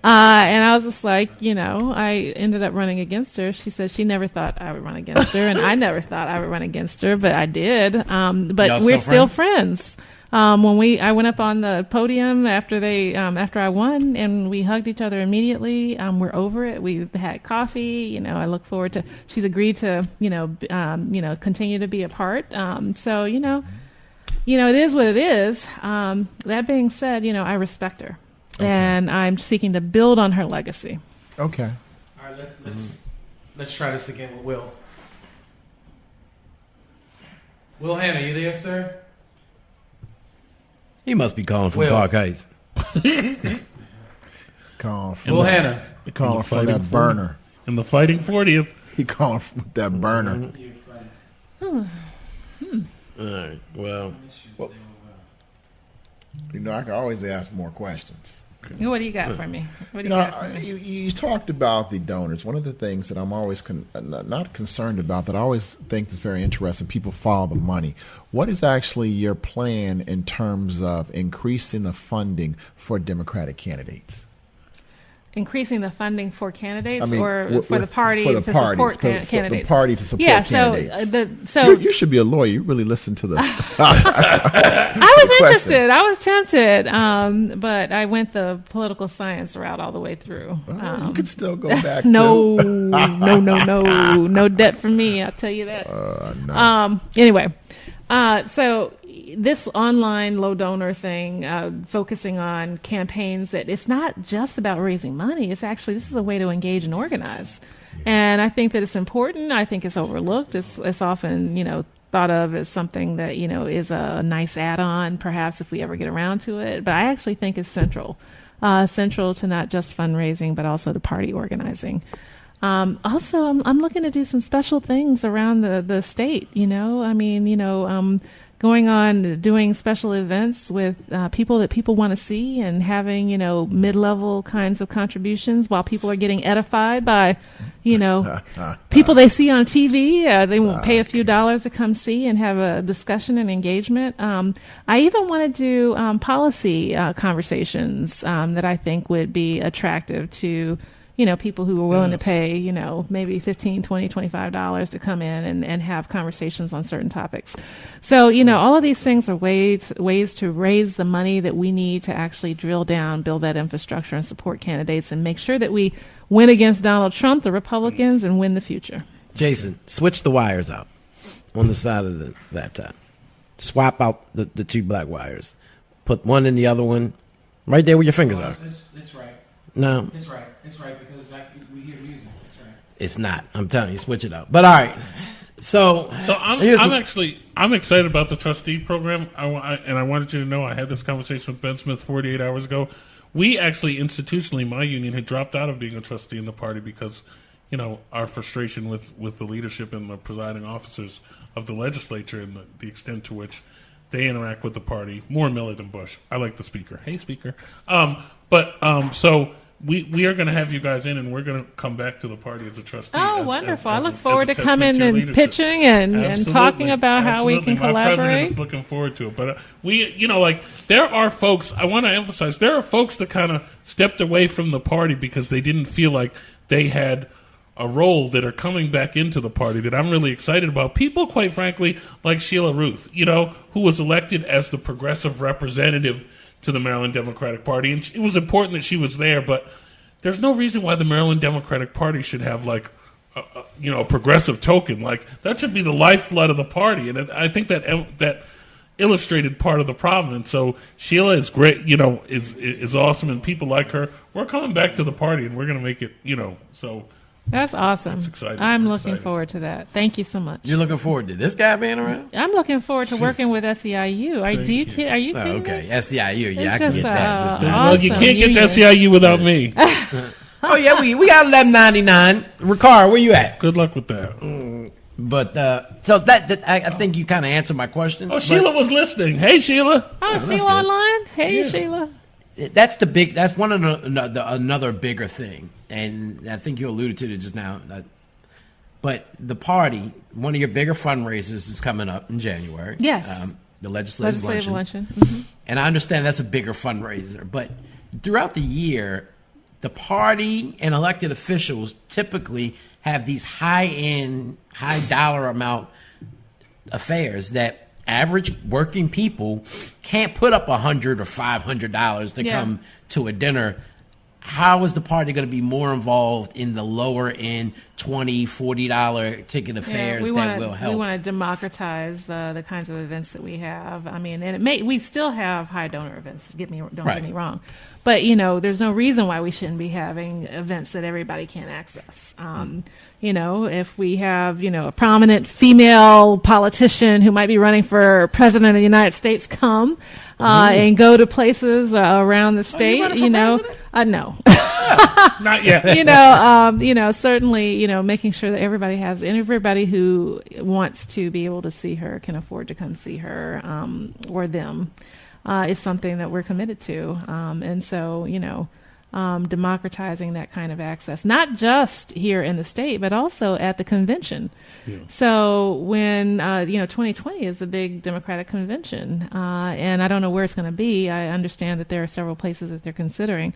And I was just like, I ended up running against her. She said she never thought I would run against her, and I never thought I would run against her, but I did. But we're still friends. I went up on the podium after I won, and we hugged each other immediately. We're over it. We had coffee. I look forward to. She's agreed to, continue to be a part. So it is what it is. That being said, I respect her. Okay. And I'm seeking to build on her legacy. Okay. All right, let's try this again with Will. Will Hanna, you there, sir? He must be calling from Park Heights. Calling from Will Hanna. Calling from that burner. In the Fighting 40th. He calling from that burner. All right. Well, I can always ask more questions. What do you got for me? What do You you know, got for me? you talked about the donors. One of the things that I'm always not concerned about, that I always think is very interesting, people follow the money. What is actually your plan in terms of increasing the funding for Democratic candidates? Increasing the funding for candidates, I mean, or for the party for the to party, support for candidates? the party to support Yeah, candidates. so You should be a lawyer. You really listen to the. I was interested. I was tempted, but I went the political science route all the way through. You could still go back. No, no debt for me. I'll tell you that. No. Anyway, so this online low donor thing, focusing on campaigns, that it's not just about raising money. It's actually, this is a way to engage and organize. And I think that it's important. I think it's overlooked. It's often, thought of as something that, is a nice add-on, perhaps, if we ever get around to it. But I actually think it's central to not just fundraising, but also to party organizing. Also, I'm looking to do some special things around the state, going on, doing special events with people that people want to see, and having, mid-level kinds of contributions while people are getting edified by, people they see on TV. They won't pay a few dollars to come see and have a discussion and engagement. I even want to do policy conversations that I think would be attractive to people who are willing to pay, maybe $15, $20, $25 to come in and have conversations on certain topics. So, all of these things are ways to raise the money that we need to actually drill down, build that infrastructure, and support candidates, and make sure that we win against Donald Trump, the Republicans, and win the future. Jason, switch the wires out on the side of the laptop. Swap out the two black wires. Put one in the other one, right there where your fingers are. It's right. No. It's right. It's right, because we hear music. It's right. It's not. I'm telling you, switch it out. But all right. So I'm excited about the trustee program. I wanted you to know I had this conversation with Ben Smith 48 hours ago. We actually institutionally, my union had dropped out of being a trustee in the party because, our frustration with the leadership and the presiding officers of the legislature and the extent to which they interact with the party, more Miller than Bush. I like the speaker. Hey, speaker. So we are going to have you guys in, and we're going to come back to the party as a trustee. Oh, wonderful. I look forward to coming and pitching and talking about how we can collaborate. My president is looking forward to it. But there are folks, I want to emphasize, there are folks that kind of stepped away from the party because they didn't feel like they had a role, that are coming back into the party that I'm really excited about. People, quite frankly, like Sheila Ruth, who was elected as the progressive representative to the Maryland Democratic Party. And it was important that she was there, but there's no reason why the Maryland Democratic Party should have a progressive token. That should be the lifeblood of the party. And I think that illustrated part of the problem. And so Sheila is great, is awesome, and people like her. We're coming back to the party, and we're going to make it, so. That's awesome. It's exciting. I'm looking forward to that. Thank you so much. You're looking forward to this guy being around? I'm looking forward to working with SEIU. Are you kidding okay, me? SEIU. Yeah, It's I can just, get that. awesome Well, you can't get that CIU without me. Oh, yeah, we got $11.99. Ricard, where you at? Good luck with that. But so that I think you kind of answered my question. Oh, Sheila was listening. Hey, Sheila. Oh, Sheila online? Hey, Sheila. That's one of another bigger thing, and I think you alluded to it just now. But the party, one of your bigger fundraisers is coming up in January. Yes. The legislative luncheon. Mm-hmm. And I understand that's a bigger fundraiser. But throughout the year, the party and elected officials typically have these high-end, high-dollar amount affairs that average working people can't put up $100 or $500 to come to a dinner. How is the party going to be more involved in the lower end $20, $40 ticket affairs that will help? We want to democratize the kinds of events that we have. I mean, and we still have high donor events. Don't get me wrong, but there's no reason why we shouldn't be having events that everybody can access. If we have a prominent female politician who might be running for president of the United States come and go to places around the state, no. Not yet. Certainly, making sure that everybody who wants to be able to see her can afford to come see her or them. is something that we're committed to. And so, democratizing that kind of access, not just here in the state, but also at the convention. Yeah. So when, 2020 is a big Democratic convention, and I don't know where it's going to be. I understand that there are several places that they're considering.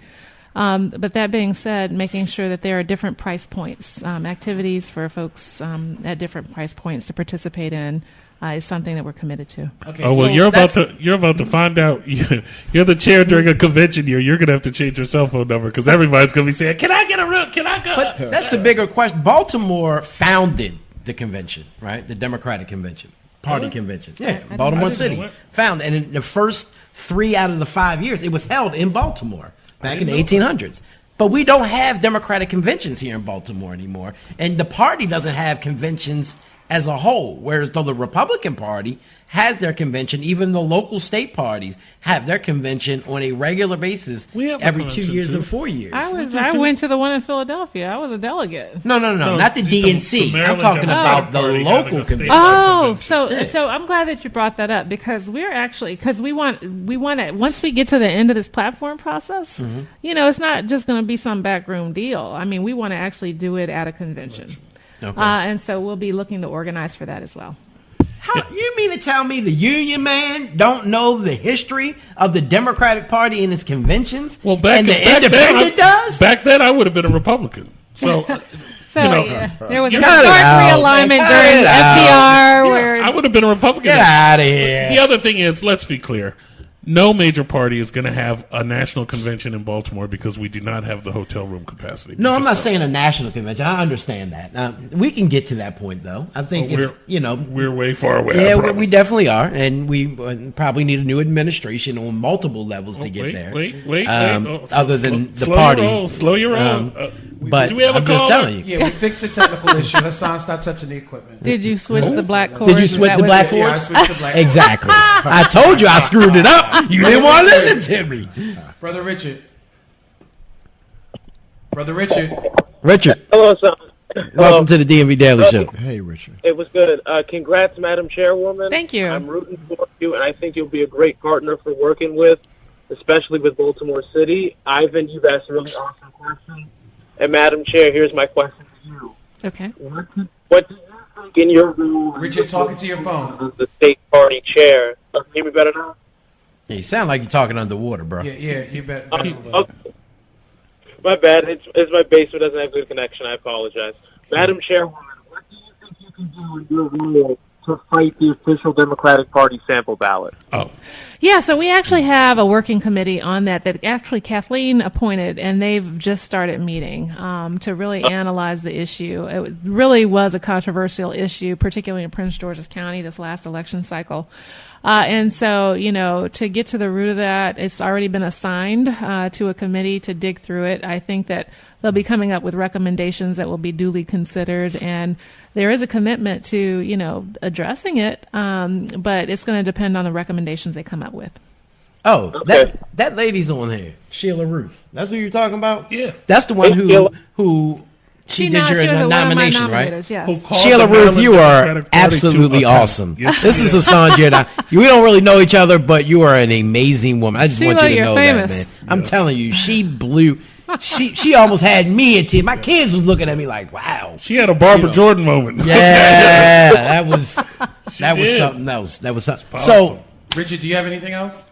But that being said, making sure that there are different price points, activities for folks at different price points to participate in is something that we're committed to. Okay, oh well, so you're about to find out. You're the chair during a convention year. You're going to have to change your cell phone number because everybody's going to be saying, "Can I get a room? Can I go?" But that's the bigger question. Baltimore founded the convention, right? The Democratic convention, party convention. Yeah, Baltimore City founded, and in the first 3 out of the 5 years, it was held in Baltimore back in the 1800s. But we don't have Democratic conventions here in Baltimore anymore, and the party doesn't have conventions as a whole, whereas though the Republican Party has their convention, even the local state parties have their convention on a regular basis every 2 years or 4 years. I went to the one in Philadelphia. I was a delegate. No, not the DNC. I'm talking about the local convention. Oh, so I'm glad that you brought that up because we want to once we get to the end of this platform process, it's not just going to be some backroom deal. I mean, we want to actually do it at a convention. Okay. And so we'll be looking to organize for that as well. How you mean to tell me the Union Man don't know the history of the Democratic Party and its conventions? Well, back then I would have been a Republican. So, there was a historic realignment during FDR where I would have been a Republican. Get out of here. The other thing is, let's be clear. No major party is going to have a national convention in Baltimore because we do not have the hotel room capacity. No, I'm not saying a national convention. I understand that. We can get to that point, though. I think we're way far away. Yeah, we definitely are, and we probably need a new administration on multiple levels to get there. Wait. Other than the party. Slow your roll. But I'm just telling you. Yeah, we fixed the technical issue. Hassan, stop touching the equipment. Did you switch the black cords? Did you switch the black cords? Yeah, I switched the black cords. Exactly. I told you I screwed it up. You didn't want to listen to me. Brother Richard. Richard. Hello, son. Welcome to the DMV Daily Show. Hey, Richard. It was good. Congrats, Madam Chairwoman. Thank you. I'm rooting for you, and I think you'll be a great partner for working with, especially with Baltimore City. Ivan, you've asked a really awesome question. And Madam Chair, here's my question to you. Okay. What do you think in your role? Richard, talking to your phone. The state party chair. Can you hear me better now? Yeah, you sound like you're talking underwater, bro. Yeah, you bet. Okay. My bad. It's my basement doesn't have good connection. I apologize. Madam Chairwoman, what do you think you can do in your role to fight the official Democratic Party sample ballot? Oh. Yeah, so we actually have a working committee on that actually Kathleen appointed, and they've just started meeting to really analyze the issue. It really was a controversial issue, particularly in Prince George's County this last election cycle. And so, to get to the root of that, it's already been assigned to a committee to dig through it. I think that they'll be coming up with recommendations that will be duly considered, and there is a commitment to, addressing it, but it's going to depend on the recommendations they come up with. Oh, okay. That lady's on here, Sheila Ruth. That's who you're talking about? Yeah. That's the one who she did your nomination, right? Yes. Sheila Ruth, you are absolutely awesome. Yes, this is Hassan Jada. We don't really know each other, but you are an amazing woman. I just want you to know that, man. I'm telling you, she blew. She almost had me a tear. My kids was looking at me like, wow. She had a Barbara Jordan moment. Yeah, that was something else. That was something. So, Richard, do you have anything else?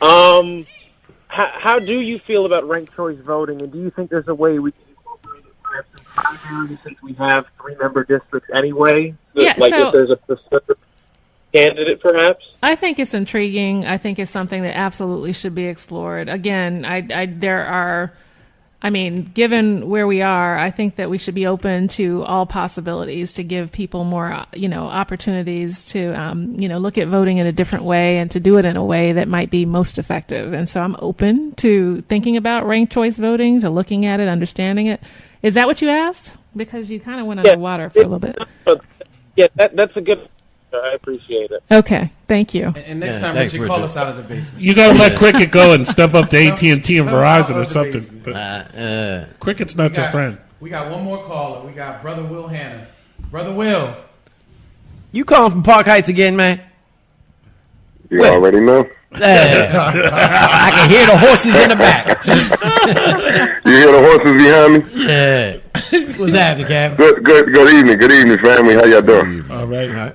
How do you feel about ranked choice voting, and do you think there's a way we can incorporate it perhaps in primaries since we have 3-member districts anyway? Yeah, if there's a specific candidate, perhaps? I think it's intriguing. I think it's something that absolutely should be explored. Again, given where we are, I think that we should be open to all possibilities to give people more, opportunities to, look at voting in a different way and to do it in a way that might be most effective. And so I'm open to thinking about ranked choice voting, to looking at it, understanding it. Is that what you asked? Because you kind of went underwater for a little bit. Yeah, that's a good. I appreciate it. Okay, thank you. And next time, Richard, call us out of the basement. You got to let Cricket go and step up to AT&T and Verizon or something. Cricket's not your friend. We got one more caller. We got Brother Will Hanna. Brother Will. You calling from Park Heights again, man? You already know. I can hear the horses in the back. You hear the horses behind me? Yeah. What's happening, Captain? Good evening, family. How y'all doing? All right.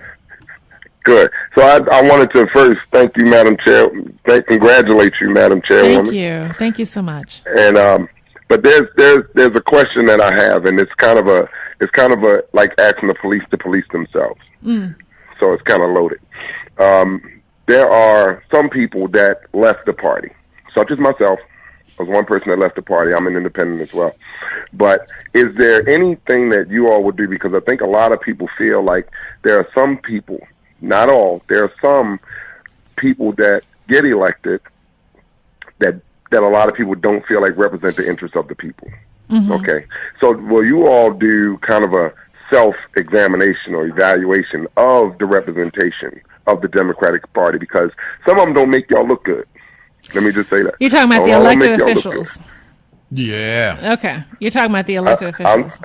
Good. So I wanted to first thank you, Madam Chair. Congratulate you, Madam Chairwoman. Thank you so much. And but there's a question that I have, and it's kind of a like asking the police to police themselves. So it's kind of loaded. There are some people that left the party, such as myself. I was one person that left the party. I'm an independent as well. But is there anything that you all would do? Because I think a lot of people feel like there are some people, not all, there are some people that get elected that a lot of people don't feel like represent the interests of the people. Okay. So will you all do kind of a self-examination or evaluation of the representation of the Democratic Party? Because some of them don't make y'all look good. Let me just say that. You're talking about the elected officials. Yeah. Okay. You're talking about the elected officials.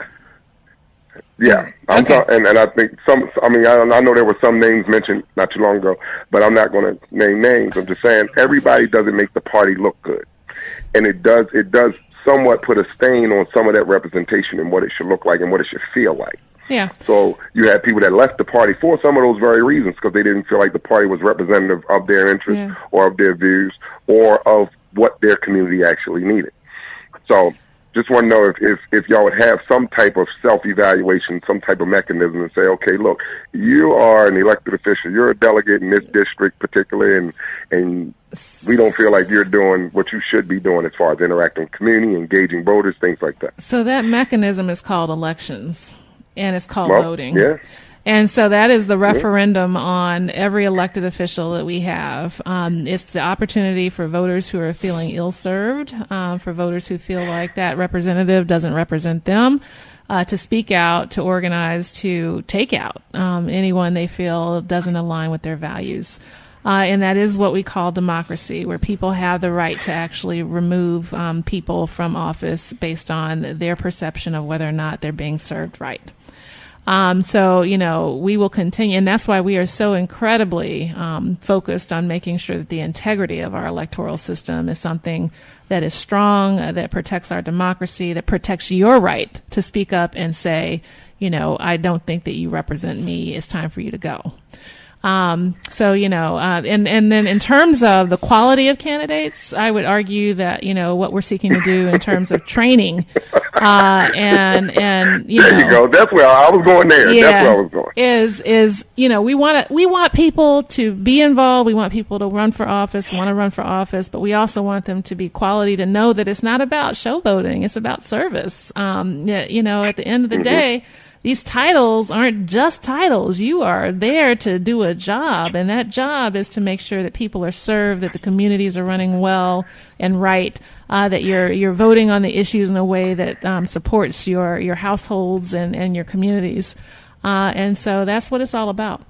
I'm talking, and I think I know there were some names mentioned not too long ago, but I'm not going to name names. I'm just saying everybody doesn't make the party look good, and it does somewhat put a stain on some of that representation and what it should look like and what it should feel like. Yeah. So you had people that left the party for some of those very reasons because they didn't feel like the party was representative of their interests or of their views or of what their community actually needed. So just want to know if y'all would have some type of self-evaluation, some type of mechanism and say, okay, look, you are an elected official. You're a delegate in this district particularly, and we don't feel like you're doing what you should be doing as far as interacting with community, engaging voters, things like that. So that mechanism is called elections, and it's called voting. Yeah. And so that is the referendum on every elected official that we have. It's the opportunity for voters who are feeling ill-served, for voters who feel like that representative doesn't represent them, to speak out, to organize, to take out anyone they feel doesn't align with their values. And that is what we call democracy, where people have the right to actually remove people from office based on their perception of whether or not they're being served right. So, we will continue, and that's why we are so incredibly focused on making sure that the integrity of our electoral system is something that is strong, that protects our democracy, that protects your right to speak up and say, I don't think that you represent me. It's time for you to go. And then in terms of the quality of candidates, I would argue that, what we're seeking to do in terms of training, and there you go. That's where I was going there. Yeah, that's where I was going. Is we want people to be involved. We want people to want to run for office, but we also want them to be quality, to know that it's not about showboating. It's about service. At the end of the day, these titles aren't just titles. You are there to do a job, and that job is to make sure that people are served, that the communities are running well and right, that you're voting on the issues in a way that supports your households and your communities. And so that's what it's all about.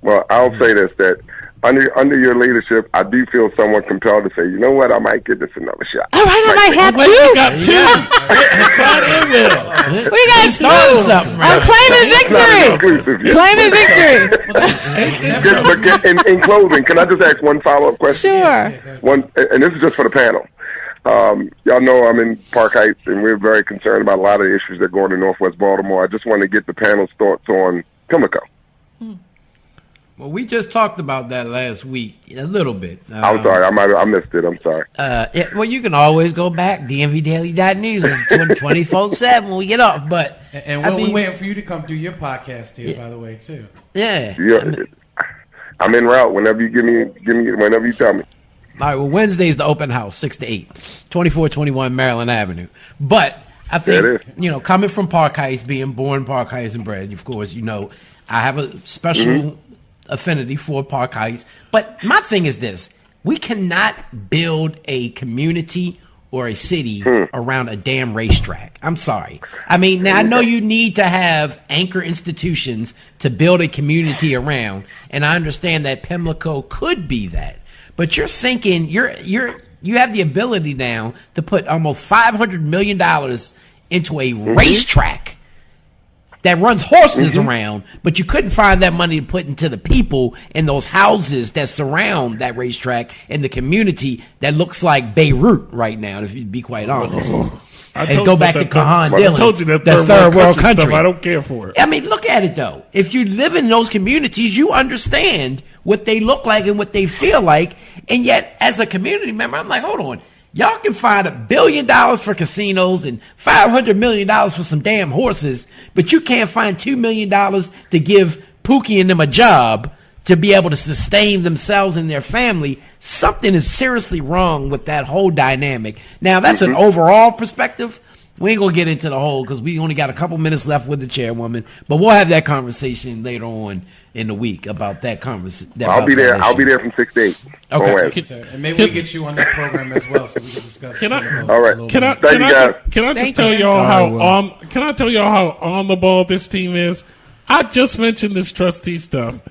Well, I'll say this, that under your leadership, I do feel somewhat compelled to say, you know what, I might give this another shot. All right, I might have two. We got two. We got two. I'm claiming victory. Claiming victory. But in closing, can I just ask one follow-up question? Sure. One, and this is just for the panel. Y'all know I'm in Park Heights, and we're very concerned about a lot of the issues that are going in Northwest Baltimore. I just want to get the panel's thoughts on Pimlico. Well, we just talked about that last week a little bit. I'm sorry, I missed it. I'm sorry. Well, you can always go back. DMVDaily.news is 24/7 when we get off. But we're waiting for you to come do your podcast here, by the way, too. Yeah. I'm en route. Whenever you give me, whenever you tell me. All right. Well, Wednesday's the open house, 6 to 8, 2421 Maryland Avenue. But I think coming from Park Heights, being born Park Heights and bred, of course, I have a special affinity for Park Heights. But my thing is this: we cannot build a community or a city around a damn racetrack. I'm sorry. I mean, now I know you need to have anchor institutions to build a community around, and I understand that Pimlico could be that. But you're sinking. You have the ability now to put almost $500 million into a racetrack. that runs horses around, but you couldn't find that money to put into the people in those houses that surround that racetrack in the community that looks like Beirut right now, if you'd be quite honest. And go back to Kahan Dillon, I told you that third world country. Stuff, I don't care for it. I mean, look at it, though. If you live in those communities, you understand what they look like and what they feel like. And yet, as a community member, I'm like, hold on. Y'all can find $1 billion for casinos and $500 million for some damn horses, but you can't find $2 million to give Pookie and them a job to be able to sustain themselves and their family. Something is seriously wrong with that whole dynamic. Now, that's an overall perspective. We ain't going to get into the whole because we only got a couple minutes left with the chairwoman, but we'll have that conversation later on in the week about that conversation. I'll be there. I'll be there from 6 to 8. Okay. And maybe we get you on that program as well, so we can discuss. All right. Can I just tell y'all how on the ball this team is? I just mentioned this trustee stuff,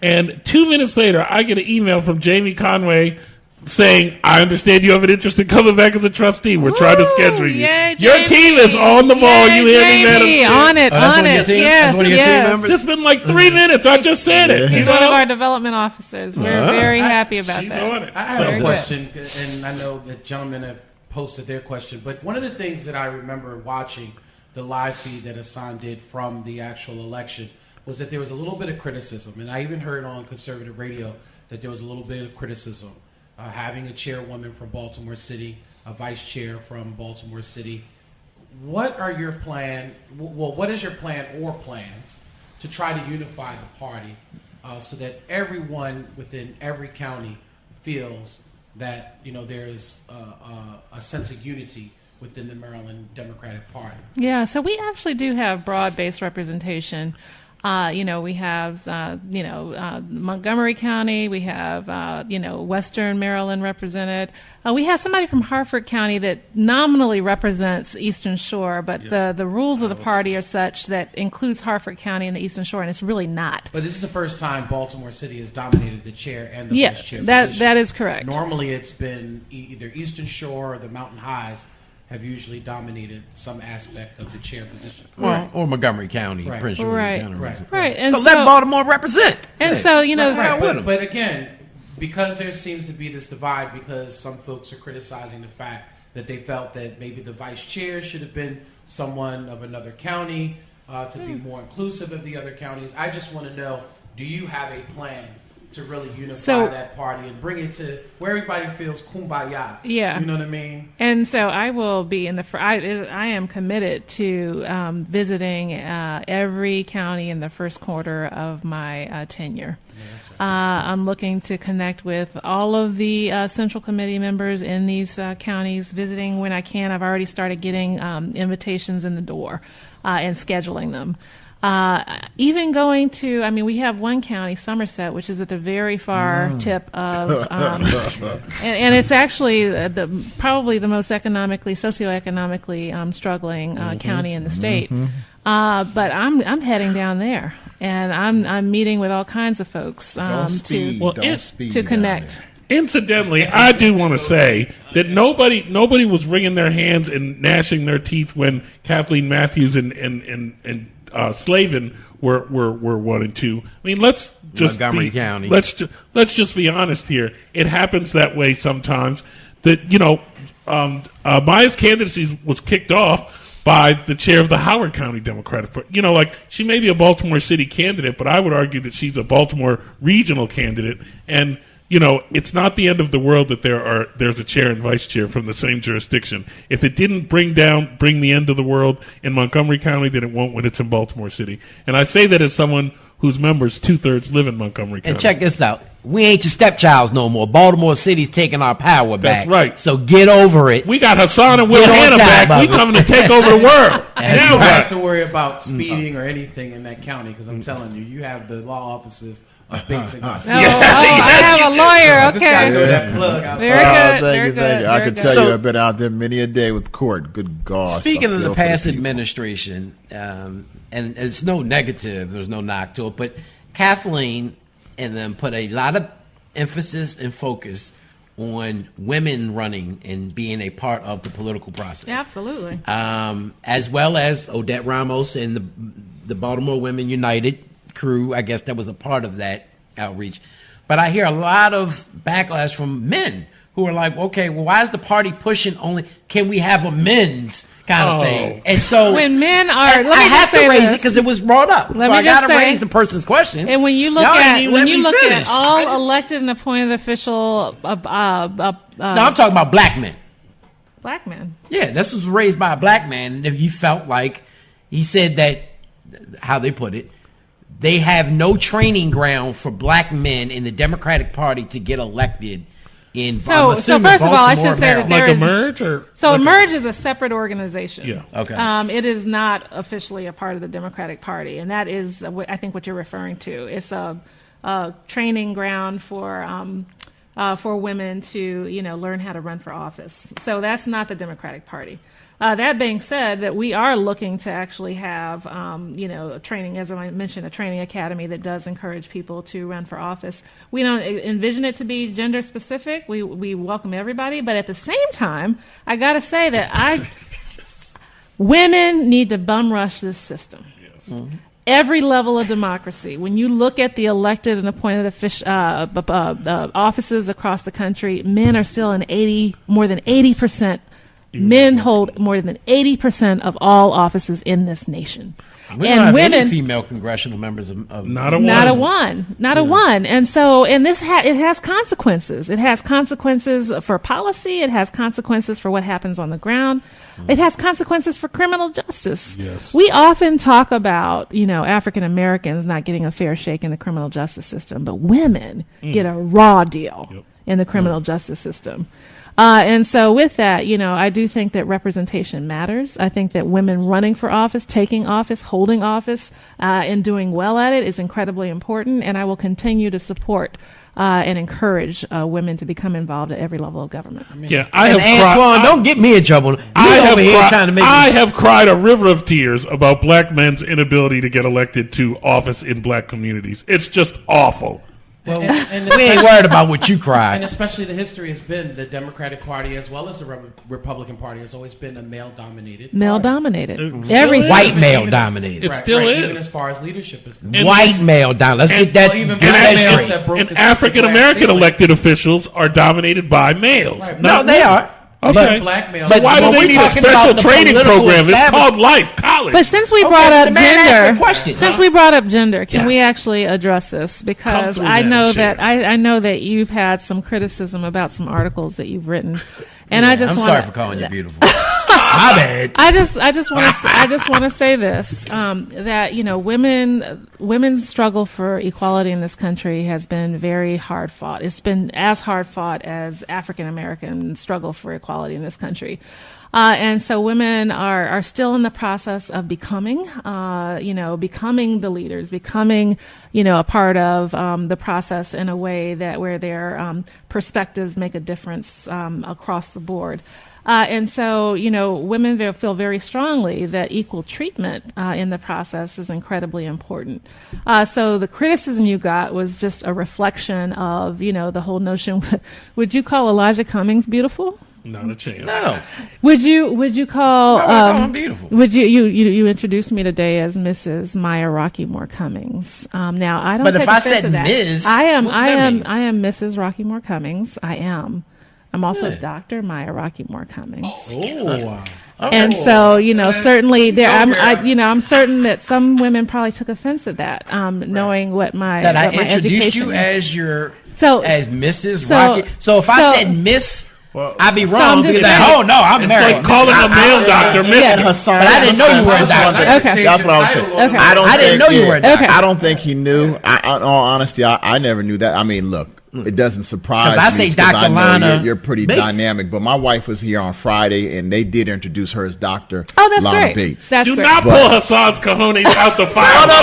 and 2 minutes later, I get an email from Jamie Conway saying, "I understand you have an interest in coming back as a trustee. We're trying to schedule you. Yay, your team is on the ball. You hear me, Madam? On it, on it. Yes. It's been like 3 minutes. I just said it. He's one of our development officers. We're very happy about she's that. on it. I have a question, and I know that gentlemen have posted their question, but one of the things that I remember watching the live feed that Hassan did from the actual election was that there was a little bit of criticism, and I even heard on conservative radio that there was a little bit of criticism. Having a chairwoman from Baltimore City, a vice chair from Baltimore City. What are your plan? Well, what is your plan or plans to try to unify the party so that everyone within every county feels that there is a sense of unity within the Maryland Democratic Party? Yeah, so we actually do have broad-based representation. We have, Montgomery County. We have, Western Maryland represented. We have somebody from Harford County that nominally represents Eastern Shore, but the rules of the party are such that includes Harford County and the Eastern Shore, and it's really not. But this is the first time Baltimore City has dominated the chair and the vice chair position. That is correct. Normally it's been either Eastern Shore or the Mountain Highs have usually dominated some aspect of the chair position. Well, or Montgomery County. Right. Prince George County. Right. And so let Baltimore represent. And but again, because there seems to be this divide, because some folks are criticizing the fact that they felt that maybe the vice chair should have been someone of another county to be more inclusive of the other counties. I just want to know, do you have a plan to really unify that party and bring it to where everybody feels kumbaya? Yeah. You know what I mean? And so I will be I am committed to visiting every county in the first quarter of my tenure. I'm looking to connect with all of the Central Committee members in these counties, visiting when I can. I've already started getting invitations in the door and scheduling them. Even going to, we have one county, Somerset, which is at the very far tip of, and it's actually probably the most socioeconomically struggling county in the state. But I'm heading down there, and I'm meeting with all kinds of folks to connect. Incidentally, I do want to say that nobody was wringing their hands and gnashing their teeth when Kathleen Matthews and Slavin were 1 and 2. Let's just Montgomery County. Let's just be honest here. It happens that way sometimes. That Maya's candidacy was kicked off by the chair of the Howard County Democratic Party. She may be a Baltimore City candidate, but I would argue that she's a Baltimore regional candidate. And it's not the end of the world that there's a chair and vice chair from the same jurisdiction. If it didn't bring the end of the world in Montgomery County, then it won't when it's in Baltimore City. And I say that as someone whose members 2/3 live in Montgomery County. And check this out. We ain't your stepchilds no more. Baltimore City's taking our power back. That's right. So get over it. We got Hassan and Will Hanna back. We coming to take over the world. And you don't have to worry about speeding or anything in that county, because I'm telling you, you have the law offices of Bates and Garcia. I have a lawyer. Okay. Just gotta throw that plug out. Very good. Thank you. I can tell you I've been out there many a day with court. Good gosh. Speaking of the past administration, and it's no negative, there's no knock to it, but Kathleen and them put a lot of emphasis and focus on women running and being a part of the political process. Absolutely. As well as Odette Ramos and the Baltimore Women United crew. I guess that was a part of that outreach. But I hear a lot of backlash from men who are like, okay, well, why is the party pushing only, can we have a men's kind of thing? And so when men are, I have to raise it because it was brought up. So I got to raise the person's question. And when you look at all elected and appointed official, no, I'm talking about black men. Black men. Yeah, this was raised by a black man. And if he felt like, he said that, how they put it, they have no training ground for black men in the Democratic Party to get elected in. So first of all, I should say that there is Emerge Emerge is a separate organization. Yeah. Okay. It is not officially a part of the Democratic Party, and that is, I think, what you're referring to. It's a training ground for women to learn how to run for office. So that's not the Democratic Party. That being said, that we are looking to actually have, training, as I mentioned, a training academy that does encourage people to run for office. We don't envision it to be gender specific. We welcome everybody, but at the same time, I got to say that women need to bum rush this system. Yes. Mm-hmm. Every level of democracy. When you look at the elected and appointed offices across the country, men are still more than 80%. Men hold more than 80% of all offices in this nation. We don't have any female congressional members of not a one. And so, and it has consequences. It has consequences for policy. It has consequences for what happens on the ground. It has consequences for criminal justice. Yes. We often talk about, African Americans not getting a fair shake in the criminal justice system, but women get a raw deal in the criminal justice system. And so with that, I do think that representation matters. I think that women running for office, taking office, holding office, and doing well at it is incredibly important. And I will continue to support and encourage women to become involved at every level of government. Antoine, don't get me in trouble. I have cried a river of tears about black men's inability to get elected to office in black communities. It's just awful. Well, and we ain't worried about what you cried. And especially the history has been the Democratic Party as well as the Republican Party has always been a male-dominated. Every white male-dominated. It still is. Even as far as leadership is concerned. White male-dominated. Let's get that. Even black males have broke and African-American elected officials are dominated by males. Right. No, they are. Okay. Black males. So why do they need a special training program? It's called Life College. But since we brought up gender, can we actually address this? Because I know that you've had some criticism about some articles that you've written, and I'm sorry for calling you beautiful. My bad. I just want to say this, that women's struggle for equality in this country has been very hard fought. It's been as hard fought as African American struggle for equality in this country. And so women are still in the process of becoming the leaders, becoming, a part of the process in a way that where their perspectives make a difference across the board. And so, women feel very strongly that equal treatment in the process is incredibly important. So the criticism you got was just a reflection of, the whole notion. Would you call Elijah Cummings beautiful? Not a chance. No. Would you call? I'm beautiful. Would you introduced me today as Mrs. Maya Rockeymoore-Cummings? Now I don't. But take if I offense said to that. Ms., I am Mrs. Rockeymoore-Cummings. I am. I'm also Dr. Maya Rockeymoore-Cummings. Oh, wow. And so, certainly there. I'm certain that some women probably took offense at that, knowing what my I introduced education you is. as Mrs. Rocky. So if I said Miss, I'd be wrong. So I'm married. Like calling a male doctor Mr. Hassan, but I didn't know you were a doctor. Okay. That's what I was saying. Okay. I didn't know you were a doctor. Okay. I don't think he knew. In all honesty, I never knew that. I mean, look. It doesn't surprise me. I say because Dr. I know Lana you're pretty Bates. dynamic. But my wife was here on Friday, and they did introduce her as Dr. Oh, that's Lana great. Bates. That's Do great. not pull Hassan's cojones out the fire. No.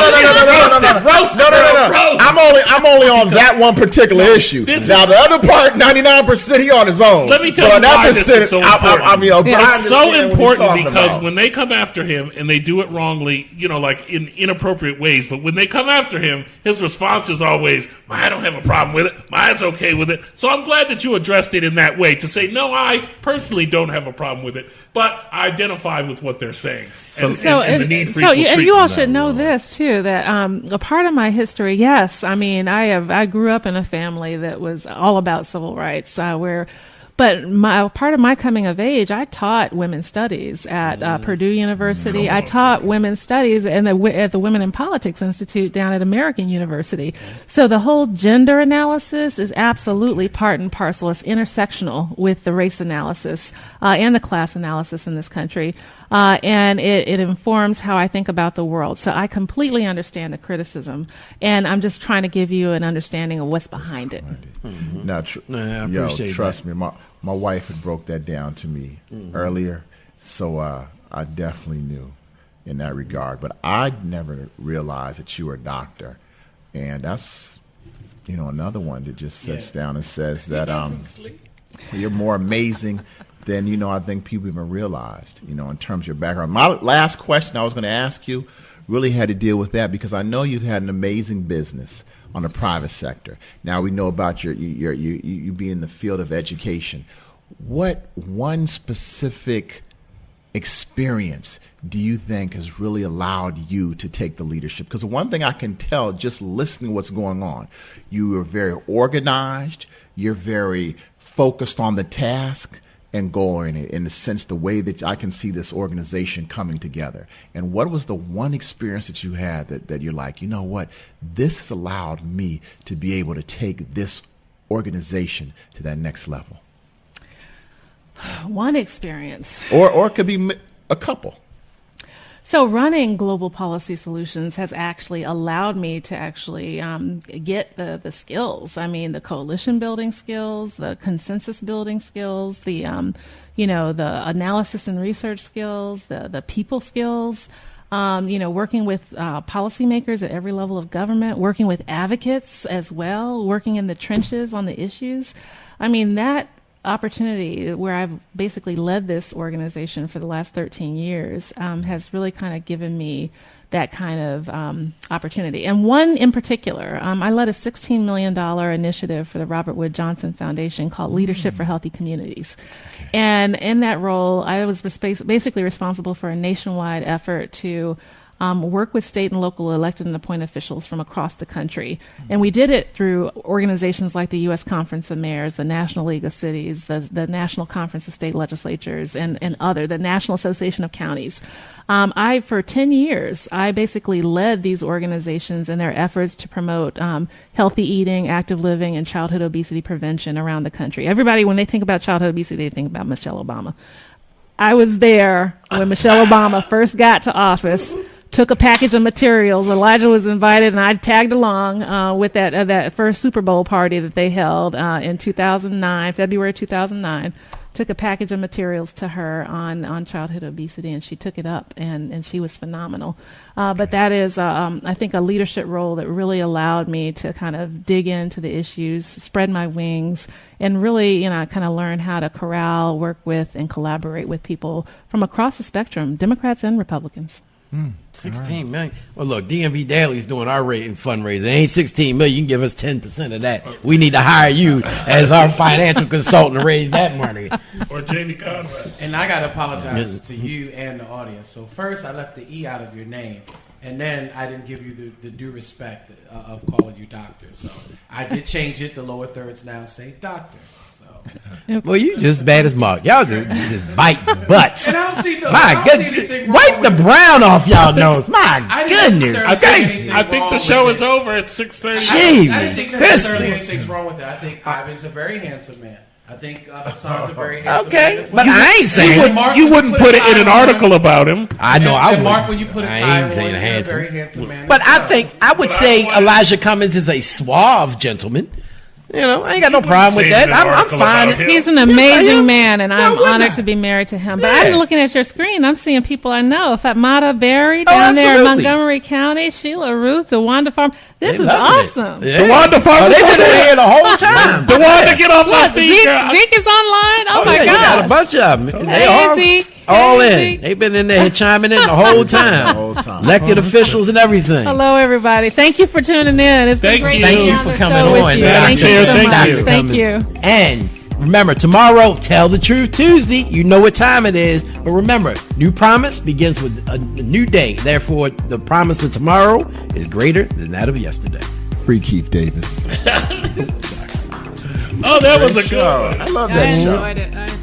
I'm only on that one particular issue. Now the other part, 99%, he on his own. Let me tell you why this is so important. It's so understand important what because about. when they come after him and they do it wrongly, like in inappropriate ways, but when they come after him, his response is always, I don't have a problem with it. side's okay with it. So I'm glad that you addressed it in that way to say, no, I personally don't have a problem with it, but I identify with what they're saying. And the need for equal treatment. And you all should know this too, that a part of my history, yes, I mean, I grew up in a family that was all about civil rights, but part of my coming of age, I taught women's studies at Purdue University. I taught women's studies at the Women in Politics Institute down at American University. So the whole gender analysis is absolutely part and parcel. It's intersectional with the race analysis and the class analysis in this country. And it informs how I think about the world. So I completely understand the criticism, and I'm just trying to give you an understanding of what's behind it. Mm-hmm. Now, I appreciate trust that. me, my wife had broke that down to me earlier, so I definitely knew in that regard. But I never realized that you were a doctor, and that's another one that just sits down and says that you're more amazing than I think people even realized, in terms of your background. My last question I was going to ask you really had to deal with that, because I know you've had an amazing business on the private sector. Now we know about you being in the field of education. What one specific experience do you think has really allowed you to take the leadership? Because the one thing I can tell just listening to what's going on, you are very organized, you're very focused on the task and going in the sense, the way that I can see this organization coming together. And what was the one experience that you had that you're like, you know what, this has allowed me to be able to take this organization to that next level? One experience. Or it could be a couple. So running Global Policy Solutions has actually allowed me to actually get the skills. I mean, the coalition building skills, the consensus building skills, the the analysis and research skills, the people skills. Working with policymakers at every level of government, working with advocates as well, working in the trenches on the issues. I mean, that opportunity where I've basically led this organization for the last 13 years has really kind of given me that kind of opportunity. And one in particular, I led a $16 million initiative for the Robert Wood Johnson Foundation called Leadership for Healthy Communities. Okay. And in that role, I was basically responsible for a nationwide effort to work with state and local elected and appointed officials from across the country. And we did it through organizations like the U.S. Conference of Mayors, the National League of Cities, the National Conference of State Legislatures, and the National Association of Counties. For 10 years, I basically led these organizations in their efforts to promote healthy eating, active living, and childhood obesity prevention around the country. Everybody, when they think about childhood obesity, they think about Michelle Obama. I was there when Michelle Obama first got to office, took a package of materials. Elijah was invited, and I tagged along with that first Super Bowl party that they held in 2009, February 2009. Took a package of materials to her on childhood obesity, and she took it up, and she was phenomenal. But that is, I think, a leadership role that really allowed me to kind of dig into the issues, spread my wings, and really, kind of learn how to corral, work with, and collaborate with people from across the spectrum, Democrats and Republicans. 16 million. Well, look, DMV Daily's doing our fundraiser. It ain't 16 million. You can give us 10% of that. We need to hire you as our financial consultant to raise that money. Or Jamie Conrad. And I got to apologize to you and the audience. So first, I left the E out of your name. And then I didn't give you the due respect of calling you doctor. So I did change it. The lower thirds now say doctor. Well, you just bad as Mark. Y'all just bite butts. And I don't see my goodness, wipe the brown off y'all nose. My goodness. I think the show is over at 6:30. I didn't think there's anything wrong with it. I think Ivan's a very handsome man. I think Hassan's a very handsome man. Okay, but I ain't saying you wouldn't put it in an article about him. I know I would. Mark, when you put a tie on, you're a very handsome man. But I would say Elijah Cummings is a suave gentleman. I ain't got no problem with that. I'm fine. He's an amazing man, and I'm honored to be married to him. But I'm looking at your screen. I'm seeing people I know. Fatmata Berry down there in Montgomery County, Sheila Ruth, DeWanda Farm. This is awesome. DeWanda Farm. They've been here the whole time. DeWanda, get off my feet. Zeke is online. Oh, my God. We got a bunch of them. Hey, Zeke. All in. They've been in there chiming in the whole time. Elected officials and everything. Hello, everybody. Thank you for tuning in. It's been great. Thank being you on for the coming show with on. you. Yeah, Thank you so much. Thank you. And remember, tomorrow, Tell the Truth Tuesday. You know what time it is. But remember, new promise begins with a new day. Therefore, the promise of tomorrow is greater than that of yesterday. Free Keith Davis. Oh, that was a good one. I love I that show. enjoyed it.